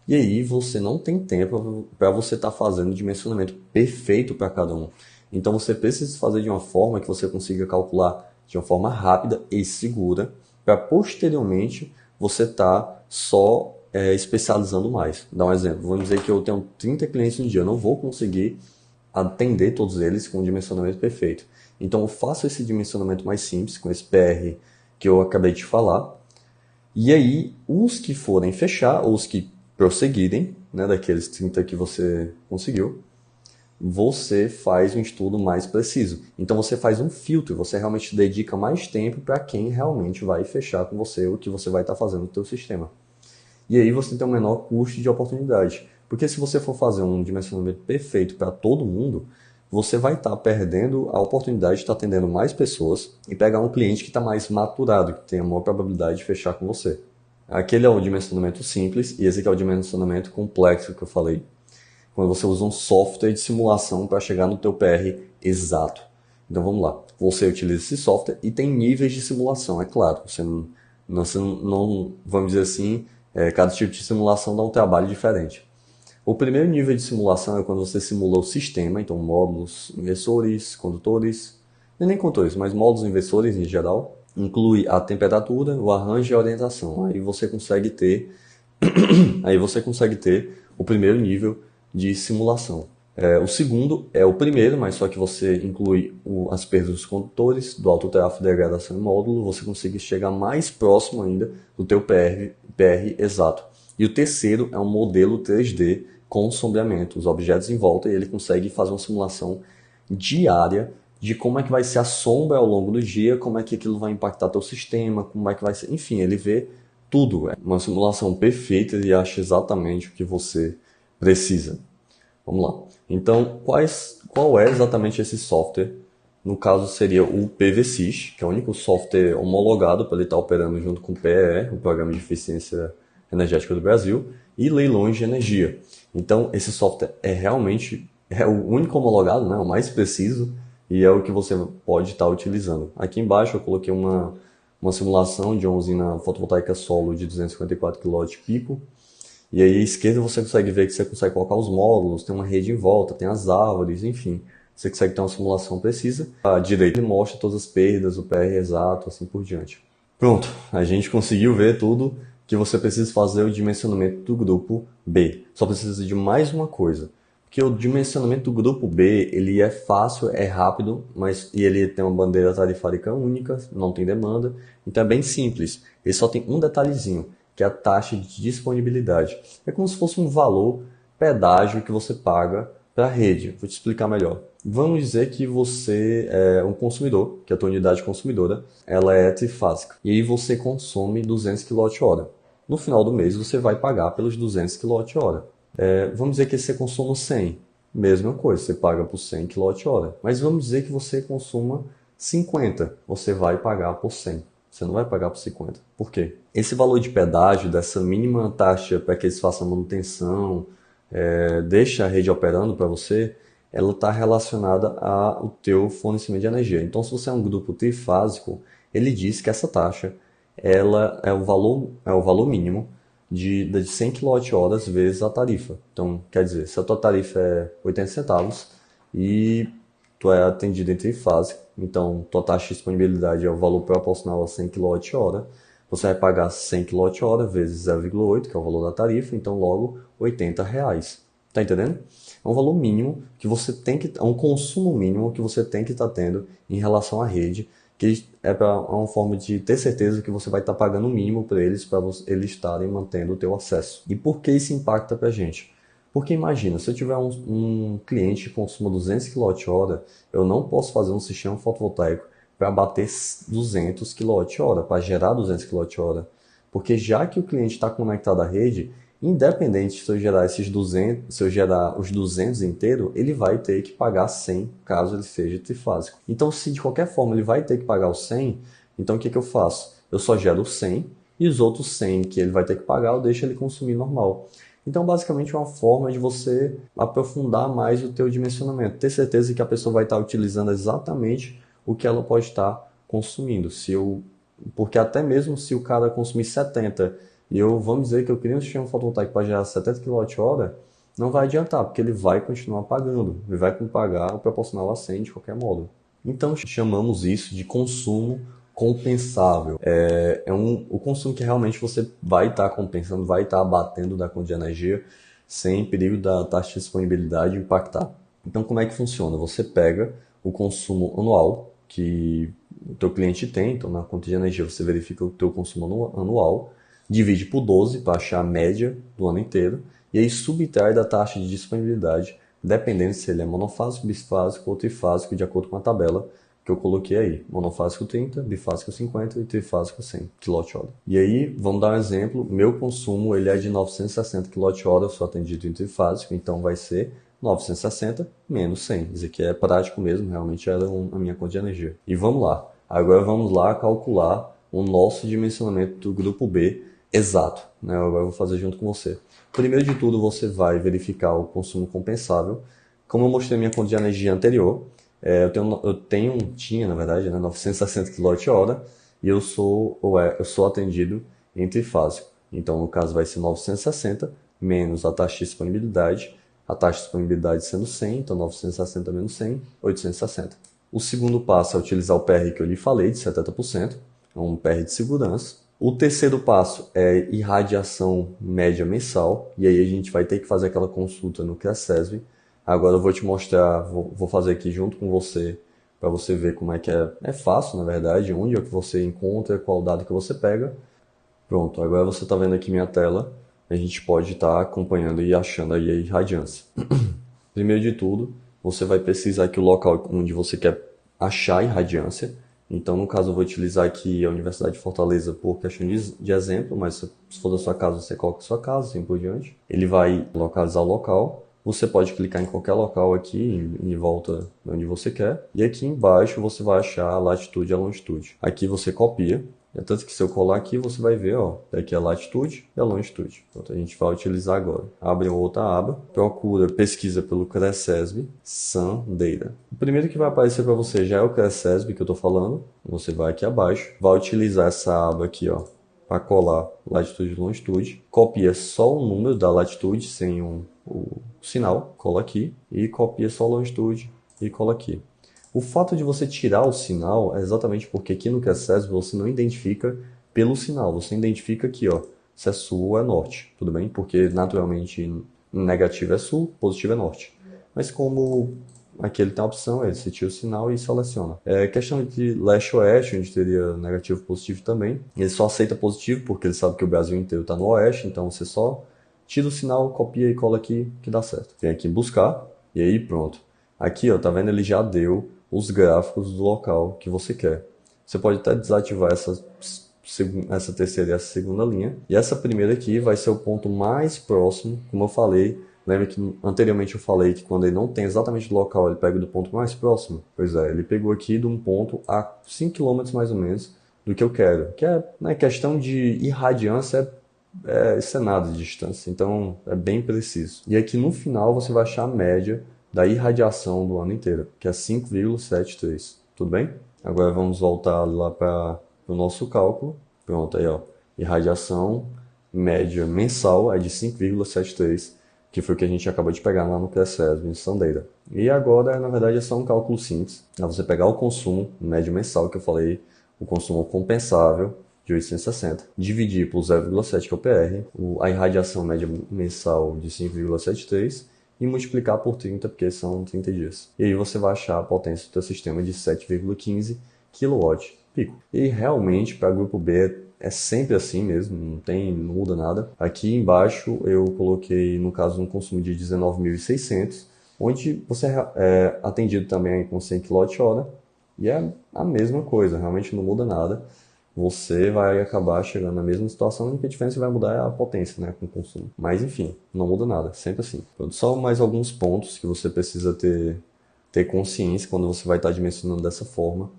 E aí você não tem tempo para você estar fazendo o dimensionamento perfeito para cada um. Então você precisa fazer de uma forma que você consiga calcular de uma forma rápida e segura, para posteriormente você estar só especializando mais. Dá um exemplo, vamos dizer que eu tenho 30 clientes no dia, eu não vou conseguir atender todos eles com o dimensionamento perfeito. Então eu faço esse dimensionamento mais simples, com esse PR que eu acabei de falar, e aí os que forem fechar, ou os que prosseguirem, né, daqueles 30 que você conseguiu, você faz um estudo mais preciso. Então você faz um filtro, você realmente dedica mais tempo para quem realmente vai fechar com você o que você vai estar fazendo no seu sistema. E aí você tem um menor custo de oportunidade. Porque se você for fazer um dimensionamento perfeito para todo mundo, você vai estar perdendo a oportunidade de estar atendendo mais pessoas e pegar um cliente que está mais maturado, que tem a maior probabilidade de fechar com você. Aquele é o dimensionamento simples e esse aqui é o dimensionamento complexo que eu falei. Quando você usa um software de simulação para chegar no teu PR exato. Então vamos lá. Você utiliza esse software e tem níveis de simulação, é claro. Você não vamos dizer assim, cada tipo de simulação dá um trabalho diferente. O primeiro nível de simulação é quando você simula o sistema, então módulos, inversores, condutores, nem condutores, mas módulos inversores em geral. Inclui a temperatura, o arranjo e a orientação. Aí você consegue ter o primeiro nível de simulação. O segundo é o primeiro, mas só que você inclui as perdas dos condutores, do alto tráfego, degradação e módulo, você consegue chegar mais próximo ainda do teu PR exato. E o terceiro é um modelo 3D com sombreamento, os objetos em volta, e ele consegue fazer uma simulação diária de como é que vai ser a sombra ao longo do dia, como é que aquilo vai impactar teu sistema, como é que vai ser, enfim, ele vê tudo. É uma simulação perfeita e acha exatamente o que você precisa. Vamos lá. Então, qual é exatamente esse software? No caso, seria o PVSys, que é o único software homologado para ele estar operando junto com o PEE, o Programa de Eficiência Energética do Brasil, e leilões de energia. Então, esse software é o único homologado, né, o mais preciso, e é o que você pode estar utilizando. Aqui embaixo eu coloquei uma simulação de uma usina fotovoltaica solo de 254 kW pico. E aí à esquerda você consegue ver que você consegue colocar os módulos, tem uma rede em volta, tem as árvores, enfim. Você consegue ter uma simulação precisa. À direita ele mostra todas as perdas, o PR exato, assim por diante. Pronto, a gente conseguiu ver tudo que você precisa fazer o dimensionamento do grupo B. Só precisa de mais uma coisa. Porque o dimensionamento do grupo B, ele é fácil, é rápido, e ele tem uma bandeira tarifária única, não tem demanda, então é bem simples. Ele só tem um detalhezinho, que é a taxa de disponibilidade. É como se fosse um valor pedágio que você paga para a rede. Vou te explicar melhor. Vamos dizer que você é um consumidor, que a tua unidade consumidora ela é trifásica, e aí você consome 200 kWh. No final do mês você vai pagar pelos 200 kWh. Vamos dizer que você consuma 100. Mesma coisa, você paga por 100 kWh. Mas vamos dizer que você consuma 50. Você vai pagar por 100. Você não vai pagar por 50. Por quê? Esse valor de pedágio, dessa mínima taxa para que eles façam manutenção, deixa a rede operando para você, ela está relacionada ao teu fornecimento de energia. Então, se você é um grupo trifásico, ele diz que essa taxa ela é o valor mínimo de 100 kWh vezes a tarifa. Então, quer dizer, se a tua tarifa é 80 centavos e tu é atendido em trifásico, então tua taxa de disponibilidade é o valor proporcional a 100 kWh, você vai pagar 100 kWh vezes 0,8, que é o valor da tarifa, então logo R$ 80. Tá entendendo? É um valor mínimo que você tem que, é um consumo mínimo que você tem que estar tendo em relação à rede, que é uma forma de ter certeza que você vai estar pagando o mínimo para eles estarem mantendo o teu acesso. E por que isso impacta para a gente? Porque imagina, se eu tiver um cliente que consuma 200 kWh, eu não posso fazer um sistema fotovoltaico para bater 200 kWh, para gerar 200 kWh. Porque já que o cliente está conectado à rede, independente se eu gerar esses 200, se eu gerar os 200 inteiro, ele vai ter que pagar 100, caso ele seja trifásico. Então, se de qualquer forma ele vai ter que pagar os 100, então o que eu faço? Eu só gero 100 e os outros 100 que ele vai ter que pagar, eu deixo ele consumir normal. Então, basicamente, é uma forma de você aprofundar mais o teu dimensionamento. Ter certeza que a pessoa vai estar utilizando exatamente o que ela pode estar consumindo. Porque até mesmo se o cara consumir 70 e vamos dizer que eu queria um sistema fotovoltaico para gerar 70 kWh, não vai adiantar, porque ele vai continuar pagando. Ele vai pagar o proporcional a 100 de qualquer modo. Então, chamamos isso de consumo compensável. O consumo que realmente você vai estar compensando, vai estar abatendo da conta de energia sem perigo da taxa de disponibilidade impactar. Então, como é que funciona? Você pega o consumo anual que o teu cliente tem, então na conta de energia você verifica o teu consumo anual, divide por 12 para achar a média do ano inteiro, e aí subtrai da taxa de disponibilidade, dependendo se ele é monofásico, bifásico ou trifásico, de acordo com a tabela que eu coloquei aí. Monofásico 30, bifásico 50 e trifásico 100 kWh. E aí, vamos dar um exemplo, meu consumo ele é de 960 kWh, eu sou atendido em trifásico, então vai ser 960 menos 100. Isso aqui é prático mesmo, realmente era a minha conta de energia. E vamos lá, agora vamos lá calcular o nosso dimensionamento do grupo B exato, né? Agora eu vou fazer junto com você. Primeiro de tudo, você vai verificar o consumo compensável. Como eu mostrei minha conta de energia anterior, tinha na verdade, né, 960 kWh e eu sou atendido em trifásico. Então, no caso, vai ser 960 menos a taxa de disponibilidade. A taxa de disponibilidade sendo 100, então 960 menos 100, 860. O segundo passo é utilizar o PR que eu lhe falei, de 70%, é um PR de segurança. O terceiro passo é irradiação média mensal, e aí a gente vai ter que fazer aquela consulta no CREASESB, Agora eu vou te mostrar, vou fazer aqui junto com você, para você ver como é que é. É fácil, na verdade, onde é que você encontra, qual dado que você pega. Pronto, agora você está vendo aqui minha tela, a gente pode estar acompanhando e achando aí a irradiância. Primeiro de tudo, você vai pesquisar aqui o local onde você quer achar a irradiância. Então, no caso, eu vou utilizar aqui a Universidade de Fortaleza por questão de exemplo, mas se for da sua casa, você coloca a sua casa, assim por diante. Ele vai localizar o local. Você pode clicar em qualquer local aqui, em volta de onde você quer. E aqui embaixo você vai achar a latitude e a longitude. Aqui você copia. É tanto que se eu colar aqui, você vai ver, ó, aqui a latitude e a longitude. Então, a gente vai utilizar agora. Abre outra aba, procura, pesquisa pelo CRECESB Sun Data. O primeiro que vai aparecer para você já é o CRECESB que eu estou falando. Você vai aqui abaixo, vai utilizar essa aba aqui, ó, para colar latitude e longitude. Copia só o número da latitude sem o sinal, cola aqui, e copia só a longitude e cola aqui. O fato de você tirar o sinal é exatamente porque aqui no CRECESB você não identifica pelo sinal, você identifica aqui, ó, se é sul ou é norte, tudo bem? Porque naturalmente negativo é sul, positivo é norte. Mas como aqui ele tem a opção, você tira o sinal e seleciona. É questão de leste-oeste, onde teria negativo e positivo também. Ele só aceita positivo porque ele sabe que o Brasil inteiro está no oeste, então você só tira o sinal, copia e cola aqui que dá certo. Vem aqui em buscar e aí pronto. Aqui, ó, tá vendo? Ele já deu os gráficos do local que você quer. Você pode até desativar essa terceira e essa segunda linha. E essa primeira aqui vai ser o ponto mais próximo, como eu falei. Lembra que anteriormente eu falei que quando ele não tem exatamente o local, ele pega do ponto mais próximo? Pois é, ele pegou aqui de um ponto a 5 km mais ou menos do que eu quero. Que é, né, questão de irradiância, isso é nada de distância, então é bem preciso. E aqui no final você vai achar a média da irradiação do ano inteiro, que é 5,73. Tudo bem? Agora vamos voltar lá para o nosso cálculo. Pronto, aí ó, irradiação média mensal é de 5,73, que foi o que a gente acabou de pegar lá no CRECESB em Sun Data. E agora, na verdade, é só um cálculo simples. É você pegar o consumo médio mensal que eu falei, o consumo compensável de 860, dividir por 0,7, que é o PR, a irradiação média mensal de 5,73, e multiplicar por 30, porque são 30 dias. E aí você vai achar a potência do seu sistema de 7,15 kW pico. E realmente, para grupo B, é sempre assim mesmo, não muda nada. Aqui embaixo eu coloquei, no caso, um consumo de 19.600, onde você é atendido também com 100 kWh, e é a mesma coisa, realmente não muda nada. Você vai acabar chegando na mesma situação, a única diferença vai mudar é a potência, né, com o consumo. Mas enfim, não muda nada, sempre assim. Só mais alguns pontos que você precisa ter consciência quando você vai estar dimensionando dessa forma.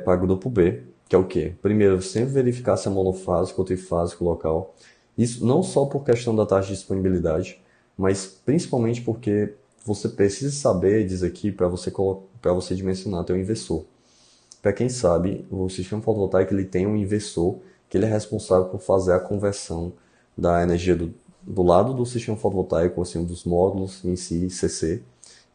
Para grupo B, que é o quê? Primeiro, sempre verificar se é monofásico ou trifásico o local. Isso não só por questão da taxa de disponibilidade, mas principalmente porque você precisa saber, diz aqui, para você dimensionar teu inversor. Para quem sabe, o sistema fotovoltaico ele tem um inversor que ele é responsável por fazer a conversão da energia do lado do sistema fotovoltaico, assim, dos módulos em si, CC,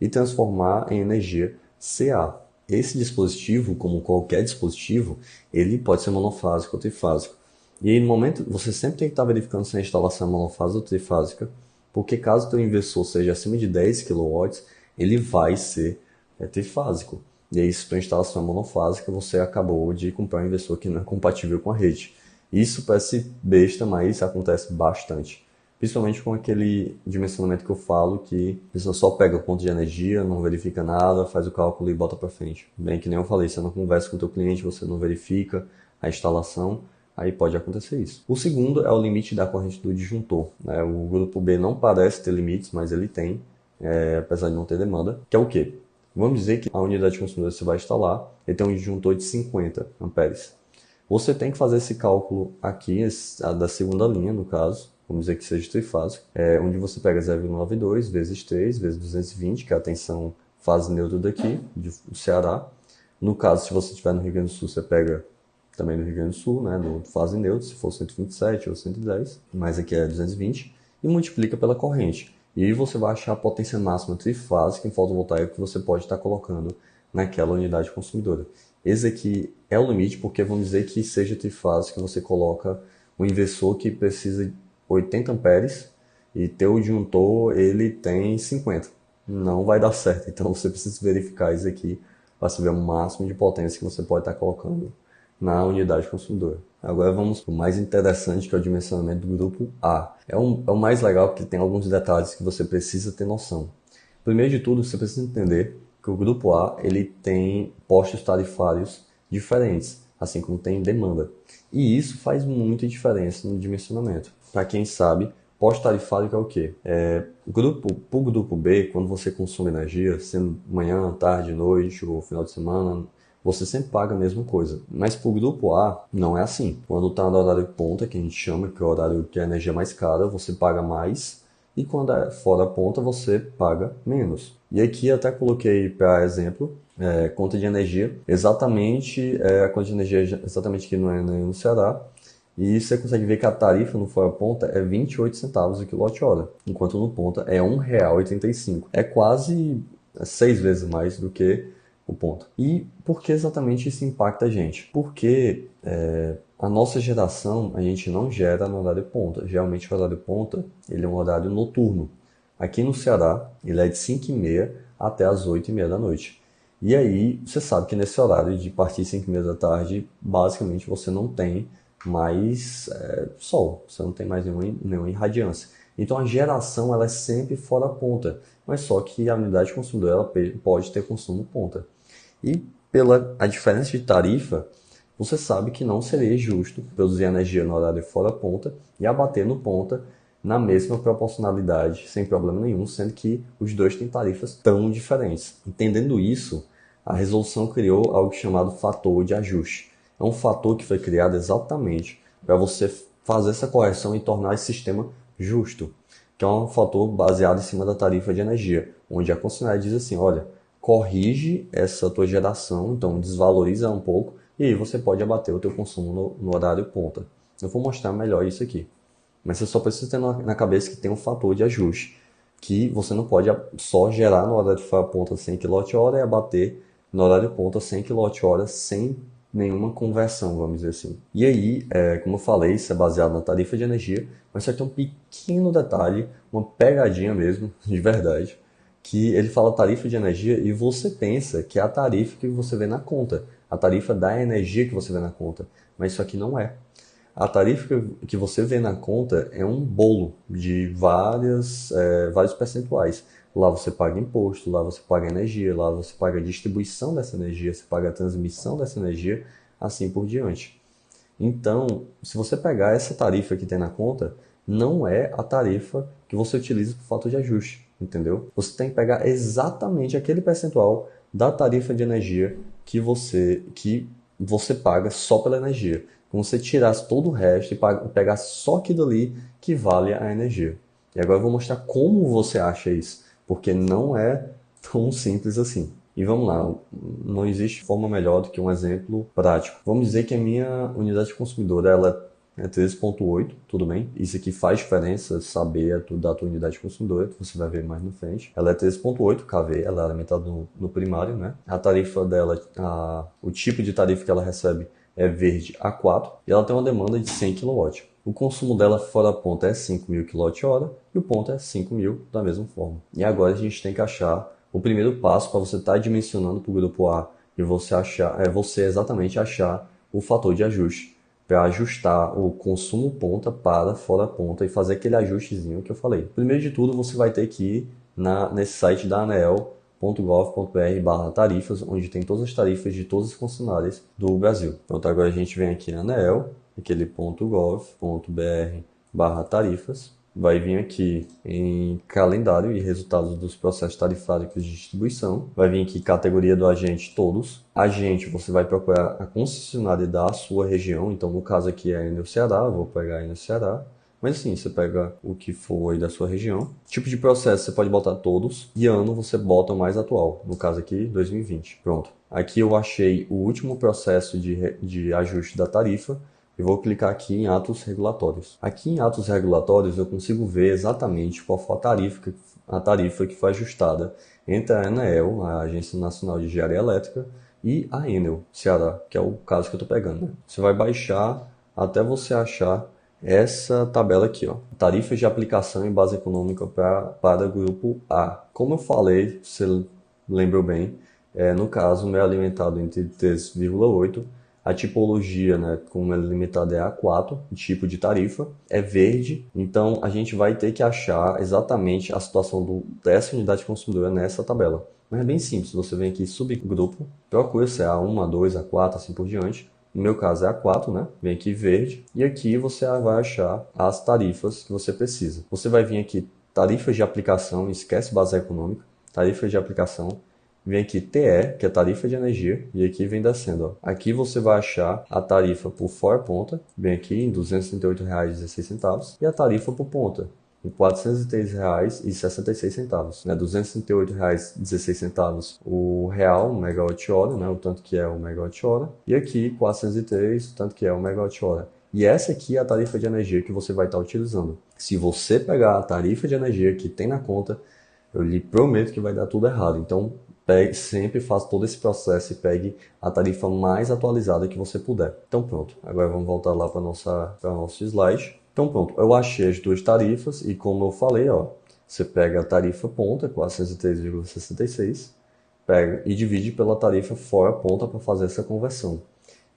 e transformar em energia CA. Esse dispositivo, como qualquer dispositivo, ele pode ser monofásico ou trifásico. E aí, no momento, você sempre tem que estar verificando se a instalação é monofásica ou trifásica, porque caso o teu inversor seja acima de 10 kW, ele vai ser trifásico. E aí, se a instalação é monofásica, você acabou de comprar um inversor que não é compatível com a rede. Isso parece besta, mas acontece bastante. Principalmente com aquele dimensionamento que eu falo, que a pessoa só pega o ponto de energia, não verifica nada, faz o cálculo e bota para frente. Bem que nem eu falei, você não conversa com o teu cliente, você não verifica a instalação, aí pode acontecer isso. O segundo é o limite da corrente do disjuntor. O grupo B não parece ter limites, mas ele tem, apesar de não ter demanda, que é o quê? Vamos dizer que a unidade consumidora que você vai instalar, ele tem um disjuntor de 50 amperes. Você tem que fazer esse cálculo aqui, da segunda linha, no caso, vamos dizer que seja trifásico, onde você pega 0,92 vezes 3 vezes 220, que é a tensão fase neutra daqui, do Ceará. No caso, se você estiver no Rio Grande do Sul, você pega também no Rio Grande do Sul, né, no fase neutra, se for 127 ou 110, mas aqui é 220, e multiplica pela corrente. E aí você vai achar a potência máxima trifásica em fotovoltaico que você pode estar colocando naquela unidade consumidora. Esse aqui é o limite, porque vamos dizer que seja trifásico, que você coloca um inversor que precisa de 80 amperes e teu disjuntor ele tem 50. não vai dar certo. Então você precisa verificar isso aqui para saber o máximo de potência que você pode estar colocando na unidade consumidora. Agora vamos para o mais interessante, que é o dimensionamento do grupo A. É o mais legal porque tem alguns detalhes que você precisa ter noção. Primeiro de tudo, você precisa entender que o grupo A ele tem postos tarifários diferentes, assim como tem demanda. E isso faz muita diferença no dimensionamento. Para quem sabe, posto tarifário que é o quê? Para o grupo B, quando você consome energia, sendo manhã, tarde, noite ou final de semana, você sempre paga a mesma coisa. Mas para o grupo A, não é assim. Quando está no horário ponta, que a gente chama, que é o horário que a energia é mais cara, você paga mais. E quando é fora ponta, você paga menos. E aqui até coloquei para exemplo, conta de energia. Exatamente, a conta de energia exatamente aqui no Ceará. E você consegue ver que a tarifa no fora ponta é 28 centavos o quilowatt-hora, enquanto no ponta é R$ 1,85. É quase 6 vezes mais do que o ponta. E por que exatamente isso impacta a gente? Porque a nossa geração, a gente não gera no horário ponta. Geralmente o horário ponta, ele é um horário noturno. Aqui no Ceará, ele é de 5h30 até as 8h30 da noite. E aí, você sabe que nesse horário de partir 5h30 da tarde, basicamente você não tem mais sol, você não tem mais nenhuma irradiância. Então a geração ela é sempre fora ponta, mas só que a unidade consumidora ela pode ter consumo ponta. E pela a diferença de tarifa, você sabe que não seria justo produzir energia no horário fora ponta e abater no ponta na mesma proporcionalidade, sem problema nenhum, sendo que os dois têm tarifas tão diferentes. Entendendo isso, a resolução criou algo chamado fator de ajuste. É um fator que foi criado exatamente para você fazer essa correção e tornar esse sistema justo, que é um fator baseado em cima da tarifa de energia, onde a concessionária diz assim, olha, corrige essa tua geração, então desvaloriza um pouco, e aí você pode abater o teu consumo no horário ponta. Eu vou mostrar melhor isso aqui. Mas você só precisa ter na cabeça que tem um fator de ajuste, que você não pode só gerar no horário de ponta 100 kWh e abater no horário ponta 100 kWh sem nenhuma conversão, vamos dizer assim. E aí, como eu falei, isso é baseado na tarifa de energia, mas só tem um pequeno detalhe, uma pegadinha mesmo, de verdade, que ele fala tarifa de energia e você pensa que é a tarifa que você vê na conta, a tarifa da energia que você vê na conta, mas isso aqui não é. A tarifa que você vê na conta é um bolo de vários percentuais. Lá você paga imposto, lá você paga energia, lá você paga a distribuição dessa energia, você paga a transmissão dessa energia, assim por diante. Então, se você pegar essa tarifa que tem na conta, não é a tarifa que você utiliza por fator de ajuste, entendeu? Você tem que pegar exatamente aquele percentual da tarifa de energia que você paga só pela energia. Como se você tirasse todo o resto e pegasse só aquilo ali que vale a energia. E agora eu vou mostrar como você acha isso, porque não é tão simples assim. E vamos lá, não existe forma melhor do que um exemplo prático. Vamos dizer que a minha unidade consumidora ela é 13,8, tudo bem? Isso aqui faz diferença saber da tua unidade consumidora, que você vai ver mais na frente. Ela é 13,8 kV, ela é alimentada no primário, né? A tarifa dela, o tipo de tarifa que ela recebe é verde A4 e ela tem uma demanda de 100 kW. O consumo dela fora ponta é 5.000 kWh e o ponto é 5.000 da mesma forma. E agora a gente tem que achar o primeiro passo para você estar dimensionando para o grupo A e você exatamente achar o fator de ajuste para ajustar o consumo ponta para fora ponta e fazer aquele ajustezinho que eu falei. Primeiro de tudo, você vai ter que ir nesse site da aneel.gov.br/tarifas, onde tem todas as tarifas de todas as concessionárias do Brasil. Então agora a gente vem aqui na Aneel, aquele .gov.br/tarifas, vai vir aqui em calendário e resultados dos processos tarifários de distribuição, vai vir aqui categoria do agente todos. Agente, você vai procurar a concessionária da sua região, então no caso aqui é no Ceará, vou pegar aí no Ceará. Mas assim, você pega o que for aí da sua região. Tipo de processo, você pode botar todos. E ano, você bota o mais atual. No caso aqui, 2020. Pronto. Aqui eu achei o último processo de ajuste da tarifa. E vou clicar aqui em atos regulatórios. Aqui em atos regulatórios eu consigo ver exatamente qual foi a tarifa que foi ajustada entre a ANEEL, a Agência Nacional de Engenharia Elétrica, e a Enel, Ceará, que é o caso que eu estou pegando. Né? Você vai baixar até você achar essa tabela aqui, ó. Tarifas de aplicação e base econômica para grupo A. Como eu falei, você lembrou bem, no caso, o meu é limitado entre 3,8. A tipologia, né, como é limitada é A4, o tipo de tarifa é verde. Então, a gente vai ter que achar exatamente a situação dessa unidade consumidora nessa tabela. Mas é bem simples, você vem aqui subgrupo, procura se é A1, A2, A4, assim por diante. No meu caso é A4, né? Vem aqui verde. E aqui você vai achar as tarifas que você precisa. Você vai vir aqui, tarifas de aplicação, esquece base econômica, tarifas de aplicação. Vem aqui TE, que é tarifa de energia, e aqui vem descendo. Ó. Aqui você vai achar a tarifa por fora ponta, vem aqui em R$ 238,16, e a tarifa por ponta, em R$ 403,66, né? R$ 238,16 o real, o megawatt-hora, né? O tanto que é o megawatt-hora, e aqui 403, o tanto que é o megawatt-hora. E essa aqui é a tarifa de energia que você vai estar utilizando. Se você pegar a tarifa de energia que tem na conta, eu lhe prometo que vai dar tudo errado. Então, sempre faça todo esse processo e pegue a tarifa mais atualizada que você puder. Então pronto, agora vamos voltar lá para nosso slide. Então pronto, eu achei as duas tarifas e como eu falei, ó, você pega a tarifa ponta, 403,66, pega e divide pela tarifa fora ponta para fazer essa conversão.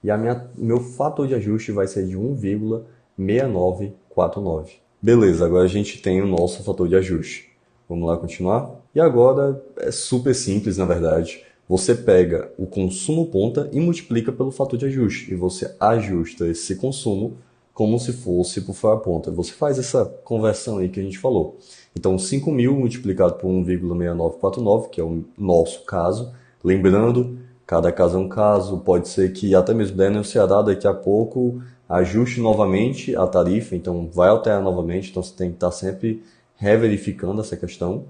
E meu fator de ajuste vai ser de 1,6949. Beleza, agora a gente tem o nosso fator de ajuste. Vamos lá continuar? E agora é super simples, na verdade. Você pega o consumo ponta e multiplica pelo fator de ajuste. E você ajusta esse consumo como se fosse por fora ponta. Você faz essa conversão aí que a gente falou. Então, 5.000 multiplicado por 1,6949, que é o nosso caso. Lembrando, cada caso é um caso. Pode ser que até mesmo der no Ceará daqui a pouco ajuste novamente a tarifa. Então, vai alterar novamente. Então, você tem que estar sempre reverificando essa questão.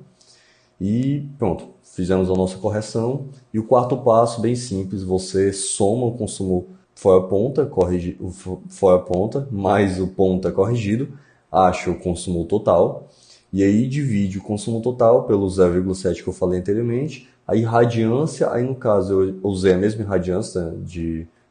E pronto, fizemos a nossa correção. E o quarto passo, bem simples, você soma o consumo fora ponta, fora ponta, mais o ponta corrigido, acha o consumo total, e aí divide o consumo total pelo 0,7 que eu falei anteriormente, a irradiância, aí no caso eu usei a mesma irradiância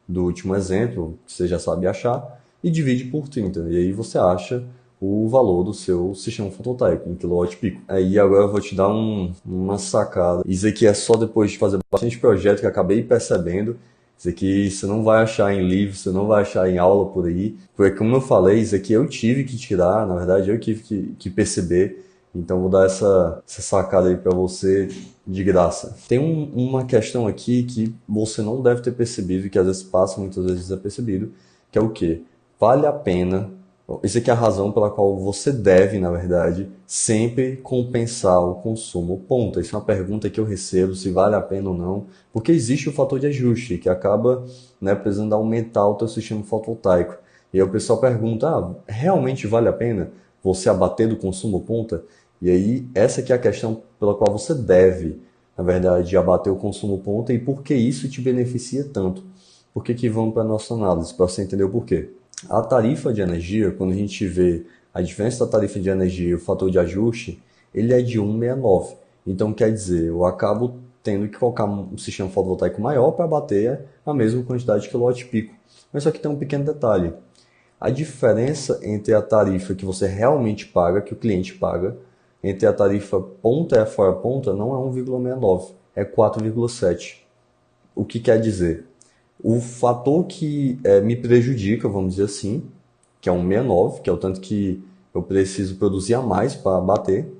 do último exemplo, que você já sabe achar, e divide por 30, e aí você acha o valor do seu sistema fotovoltaico em kWp. Aí agora eu vou te dar uma sacada. Isso aqui é só depois de fazer bastante projeto que eu acabei percebendo. Isso aqui você não vai achar em livro, você não vai achar em aula por aí. Porque como eu falei, isso aqui eu tive que tirar, na verdade eu tive que perceber. Então vou dar essa sacada aí para você de graça. Tem uma questão aqui que você não deve ter percebido, que às vezes passa muitas vezes desapercebido, que é o quê? Vale a pena. Isso aqui é a razão pela qual você deve, na verdade, sempre compensar o consumo ponta. Isso é uma pergunta que eu recebo, se vale a pena ou não, porque existe o fator de ajuste, que acaba, né, precisando aumentar o teu sistema fotovoltaico. E aí o pessoal pergunta, realmente vale a pena você abater do consumo ponta? E aí essa aqui é a questão pela qual você deve, na verdade, abater o consumo ponta e por que isso te beneficia tanto. Por que vamos para a nossa análise, para você entender o porquê. A tarifa de energia, quando a gente vê a diferença da tarifa de energia e o fator de ajuste, ele é de 1,69. Então, quer dizer, eu acabo tendo que colocar um sistema fotovoltaico maior para bater a mesma quantidade de quilowatt-pico. Mas só que tem um pequeno detalhe. A diferença entre a tarifa que você realmente paga, que o cliente paga, entre a tarifa ponta e a fora ponta, não é 1,69, é 4,7. O que quer dizer? O fator que me prejudica, vamos dizer assim, que é um 69, que é o tanto que eu preciso produzir a mais para bater,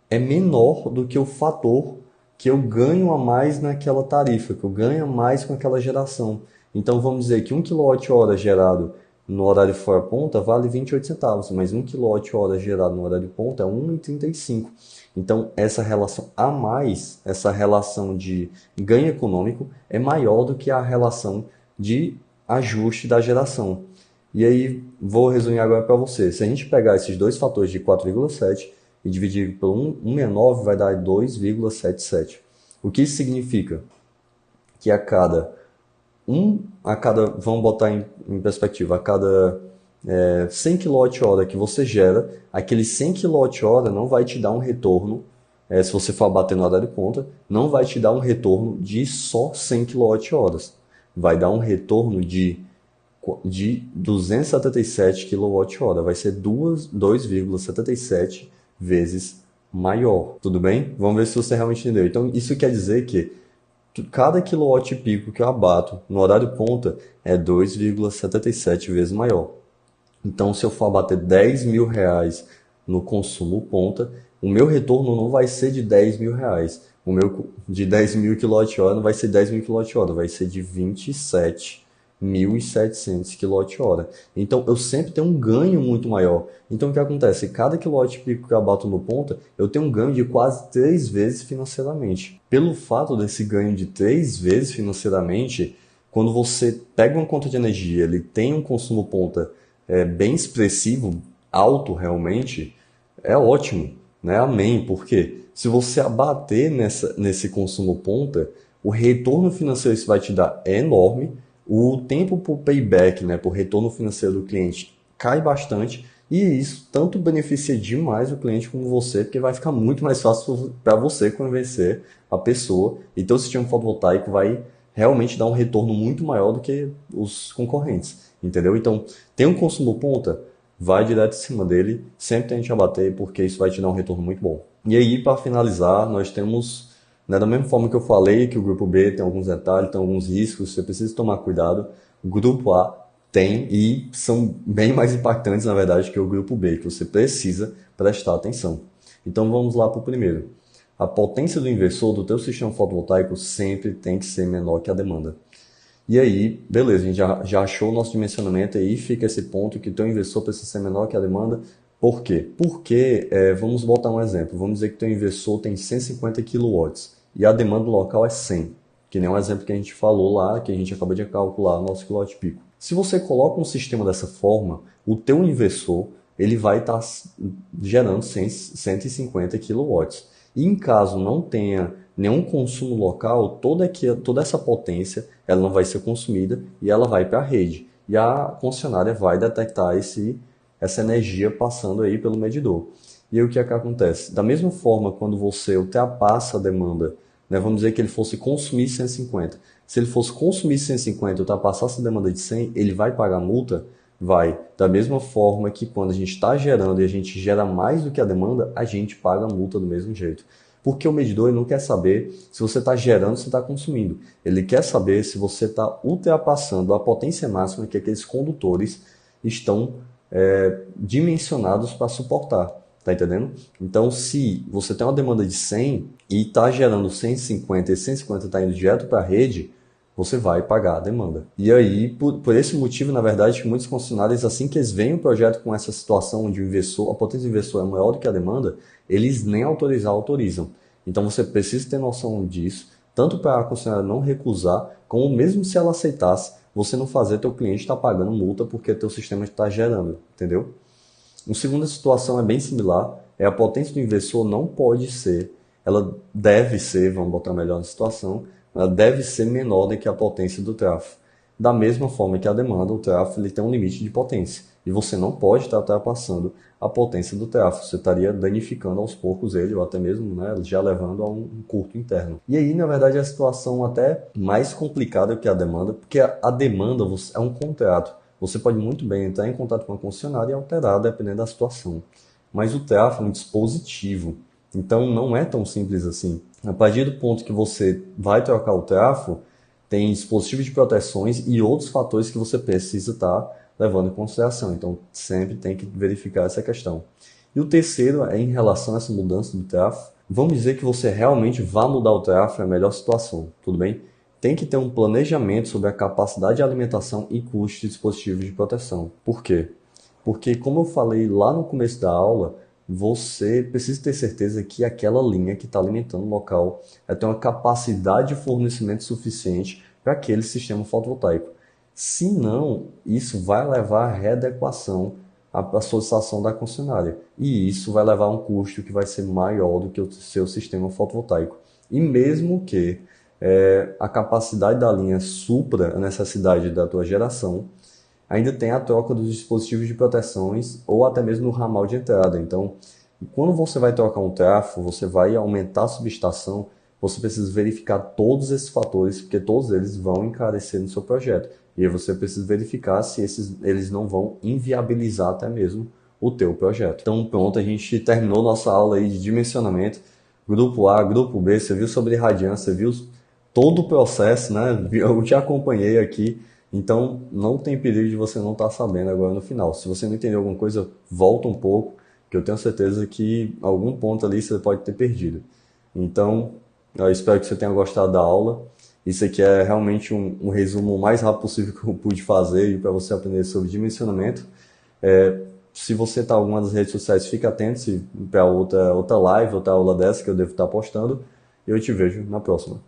é menor do que o fator que eu ganho a mais naquela tarifa, que eu ganho a mais com aquela geração. Então vamos dizer que 1 kWh gerado no horário fora ponta vale 28 centavos, mas 1 kWh gerado no horário ponta é 1,35. Então, essa relação a mais, essa relação de ganho econômico é maior do que a relação de ajuste da geração. E aí, vou resumir agora para você. Se a gente pegar esses dois fatores de 4,7 e dividir por 1,69, vai dar 2,77. O que isso significa? Que vamos botar em perspectiva, a cada 100 kWh que você gera, aquele 100 kWh não vai te dar um retorno, se você for bater no horário ponta, não vai te dar um retorno de só 100 kWh. Vai dar um retorno de de 277 kWh, vai ser 2,77 vezes maior, tudo bem? Vamos ver se você realmente entendeu. Então, isso quer dizer que cada quilowatt pico que eu abato no horário ponta é 2,77 vezes maior. Então, se eu for abater R$ 10.000 no consumo ponta, o meu retorno não vai ser de R$ 10.000. O meu de 10.000 kWh não vai ser 10.000 kWh, vai ser de 27.700 kWh. Então, eu sempre tenho um ganho muito maior. Então, o que acontece? Cada quilowatt pico que eu abato no ponta, eu tenho um ganho de quase 3 vezes financeiramente. Pelo fato desse ganho de 3 vezes financeiramente, quando você pega uma conta de energia, ele tem um consumo ponta bem expressivo, alto realmente, é ótimo, né? Amém. Porque se você abater nesse consumo ponta, o retorno financeiro que isso vai te dar é enorme, o tempo para o payback, né, para o retorno financeiro do cliente cai bastante, e isso tanto beneficia demais o cliente como você, porque vai ficar muito mais fácil para você convencer a pessoa, e teu sistema fotovoltaico vai realmente dar um retorno muito maior do que os concorrentes, entendeu? Então, tem um consumo ponta, vai direto em cima dele, sempre tente abater, porque isso vai te dar um retorno muito bom. E aí, para finalizar, nós temos, né, da mesma forma que eu falei que o grupo B tem alguns detalhes, tem alguns riscos, você precisa tomar cuidado, o grupo A tem e são bem mais impactantes, na verdade, que o grupo B, que você precisa prestar atenção. Então vamos lá para o primeiro. A potência do inversor do teu sistema fotovoltaico sempre tem que ser menor que a demanda. E aí, beleza, a gente já achou o nosso dimensionamento, aí fica esse ponto que o teu inversor precisa ser menor que a demanda. Por quê? Porque, vamos botar um exemplo, vamos dizer que o teu inversor tem 150 kW e a demanda local é 100, que nem um exemplo que a gente falou lá, que a gente acabou de calcular o nosso quilowatt pico. Se você coloca um sistema dessa forma, o teu inversor ele vai estar gerando 150 kW. E em caso não tenha nenhum consumo local, toda essa potência ela não vai ser consumida e ela vai para a rede. E a concessionária vai detectar essa energia passando aí pelo medidor. E aí o que é que acontece? Da mesma forma, quando você ultrapassa a demanda, né, vamos dizer que ele fosse consumir 150. Se ele fosse consumir 150 e ultrapassasse a demanda de 100, ele vai pagar multa? Vai. Da mesma forma que quando a gente está gerando e a gente gera mais do que a demanda, a gente paga a multa do mesmo jeito. Porque o medidor ele não quer saber se você está gerando ou se está consumindo. Ele quer saber se você está ultrapassando a potência máxima que aqueles condutores estão dimensionados para suportar. Tá entendendo? Então, se você tem uma demanda de 100 e está gerando 150 e 150 está indo direto para a rede, você vai pagar a demanda. E aí, por esse motivo, na verdade, que muitos concessionários, assim que eles veem um projeto com essa situação onde a potência do inversor é maior do que a demanda, eles nem autorizam. Então, você precisa ter noção disso, tanto para a concessionária não recusar, como mesmo se ela aceitasse, você não fazer teu cliente estar pagando multa porque teu sistema está gerando, entendeu? Uma segunda situação é bem similar, a potência do inversor não pode ser, ela deve ser, vamos botar melhor na situação, ela deve ser menor do que a potência do trafo. Da mesma forma que a demanda, o trafo ele tem um limite de potência. E você não pode estar ultrapassando a potência do trafo. Você estaria danificando aos poucos ele, ou até mesmo já levando a um curto interno. E aí, na verdade, a situação até mais complicada que a demanda, porque a demanda é um contrato. Você pode muito bem entrar em contato com a concessionária e alterar, dependendo da situação. Mas o trafo é um dispositivo. Então, não é tão simples assim. A partir do ponto que você vai trocar o trafo, tem dispositivos de proteções e outros fatores que você precisa estar levando em consideração. Então, sempre tem que verificar essa questão. E o terceiro é em relação a essa mudança do trafo. Vamos dizer que você realmente vai mudar o trafo, é a melhor situação, tudo bem? Tem que ter um planejamento sobre a capacidade de alimentação e custo de dispositivos de proteção. Por quê? Porque, como eu falei lá no começo da aula, você precisa ter certeza que aquela linha que está alimentando o local tem uma capacidade de fornecimento suficiente para aquele sistema fotovoltaico. Se não, isso vai levar à readequação à solicitação da concessionária. E isso vai levar a um custo que vai ser maior do que o seu sistema fotovoltaico. E mesmo que a capacidade da linha supra a necessidade da tua geração, ainda tem a troca dos dispositivos de proteções ou até mesmo no ramal de entrada. Então, quando você vai trocar um trafo, você vai aumentar a subestação, você precisa verificar todos esses fatores, porque todos eles vão encarecer no seu projeto. E aí você precisa verificar se eles não vão inviabilizar até mesmo o teu projeto. Então pronto, a gente terminou nossa aula aí de dimensionamento. Grupo A, grupo B, você viu sobre radiância, você viu todo o processo, né? Eu te acompanhei aqui, então não tem perigo de você não estar sabendo agora no final. Se você não entendeu alguma coisa, volta um pouco, que eu tenho certeza que algum ponto ali você pode ter perdido. Então, eu espero que você tenha gostado da aula. Isso aqui é realmente um resumo o mais rápido possível que eu pude fazer para você aprender sobre dimensionamento. Se você está em alguma das redes sociais, fique atento para outra live, outra aula dessa que eu devo estar postando. E eu te vejo na próxima.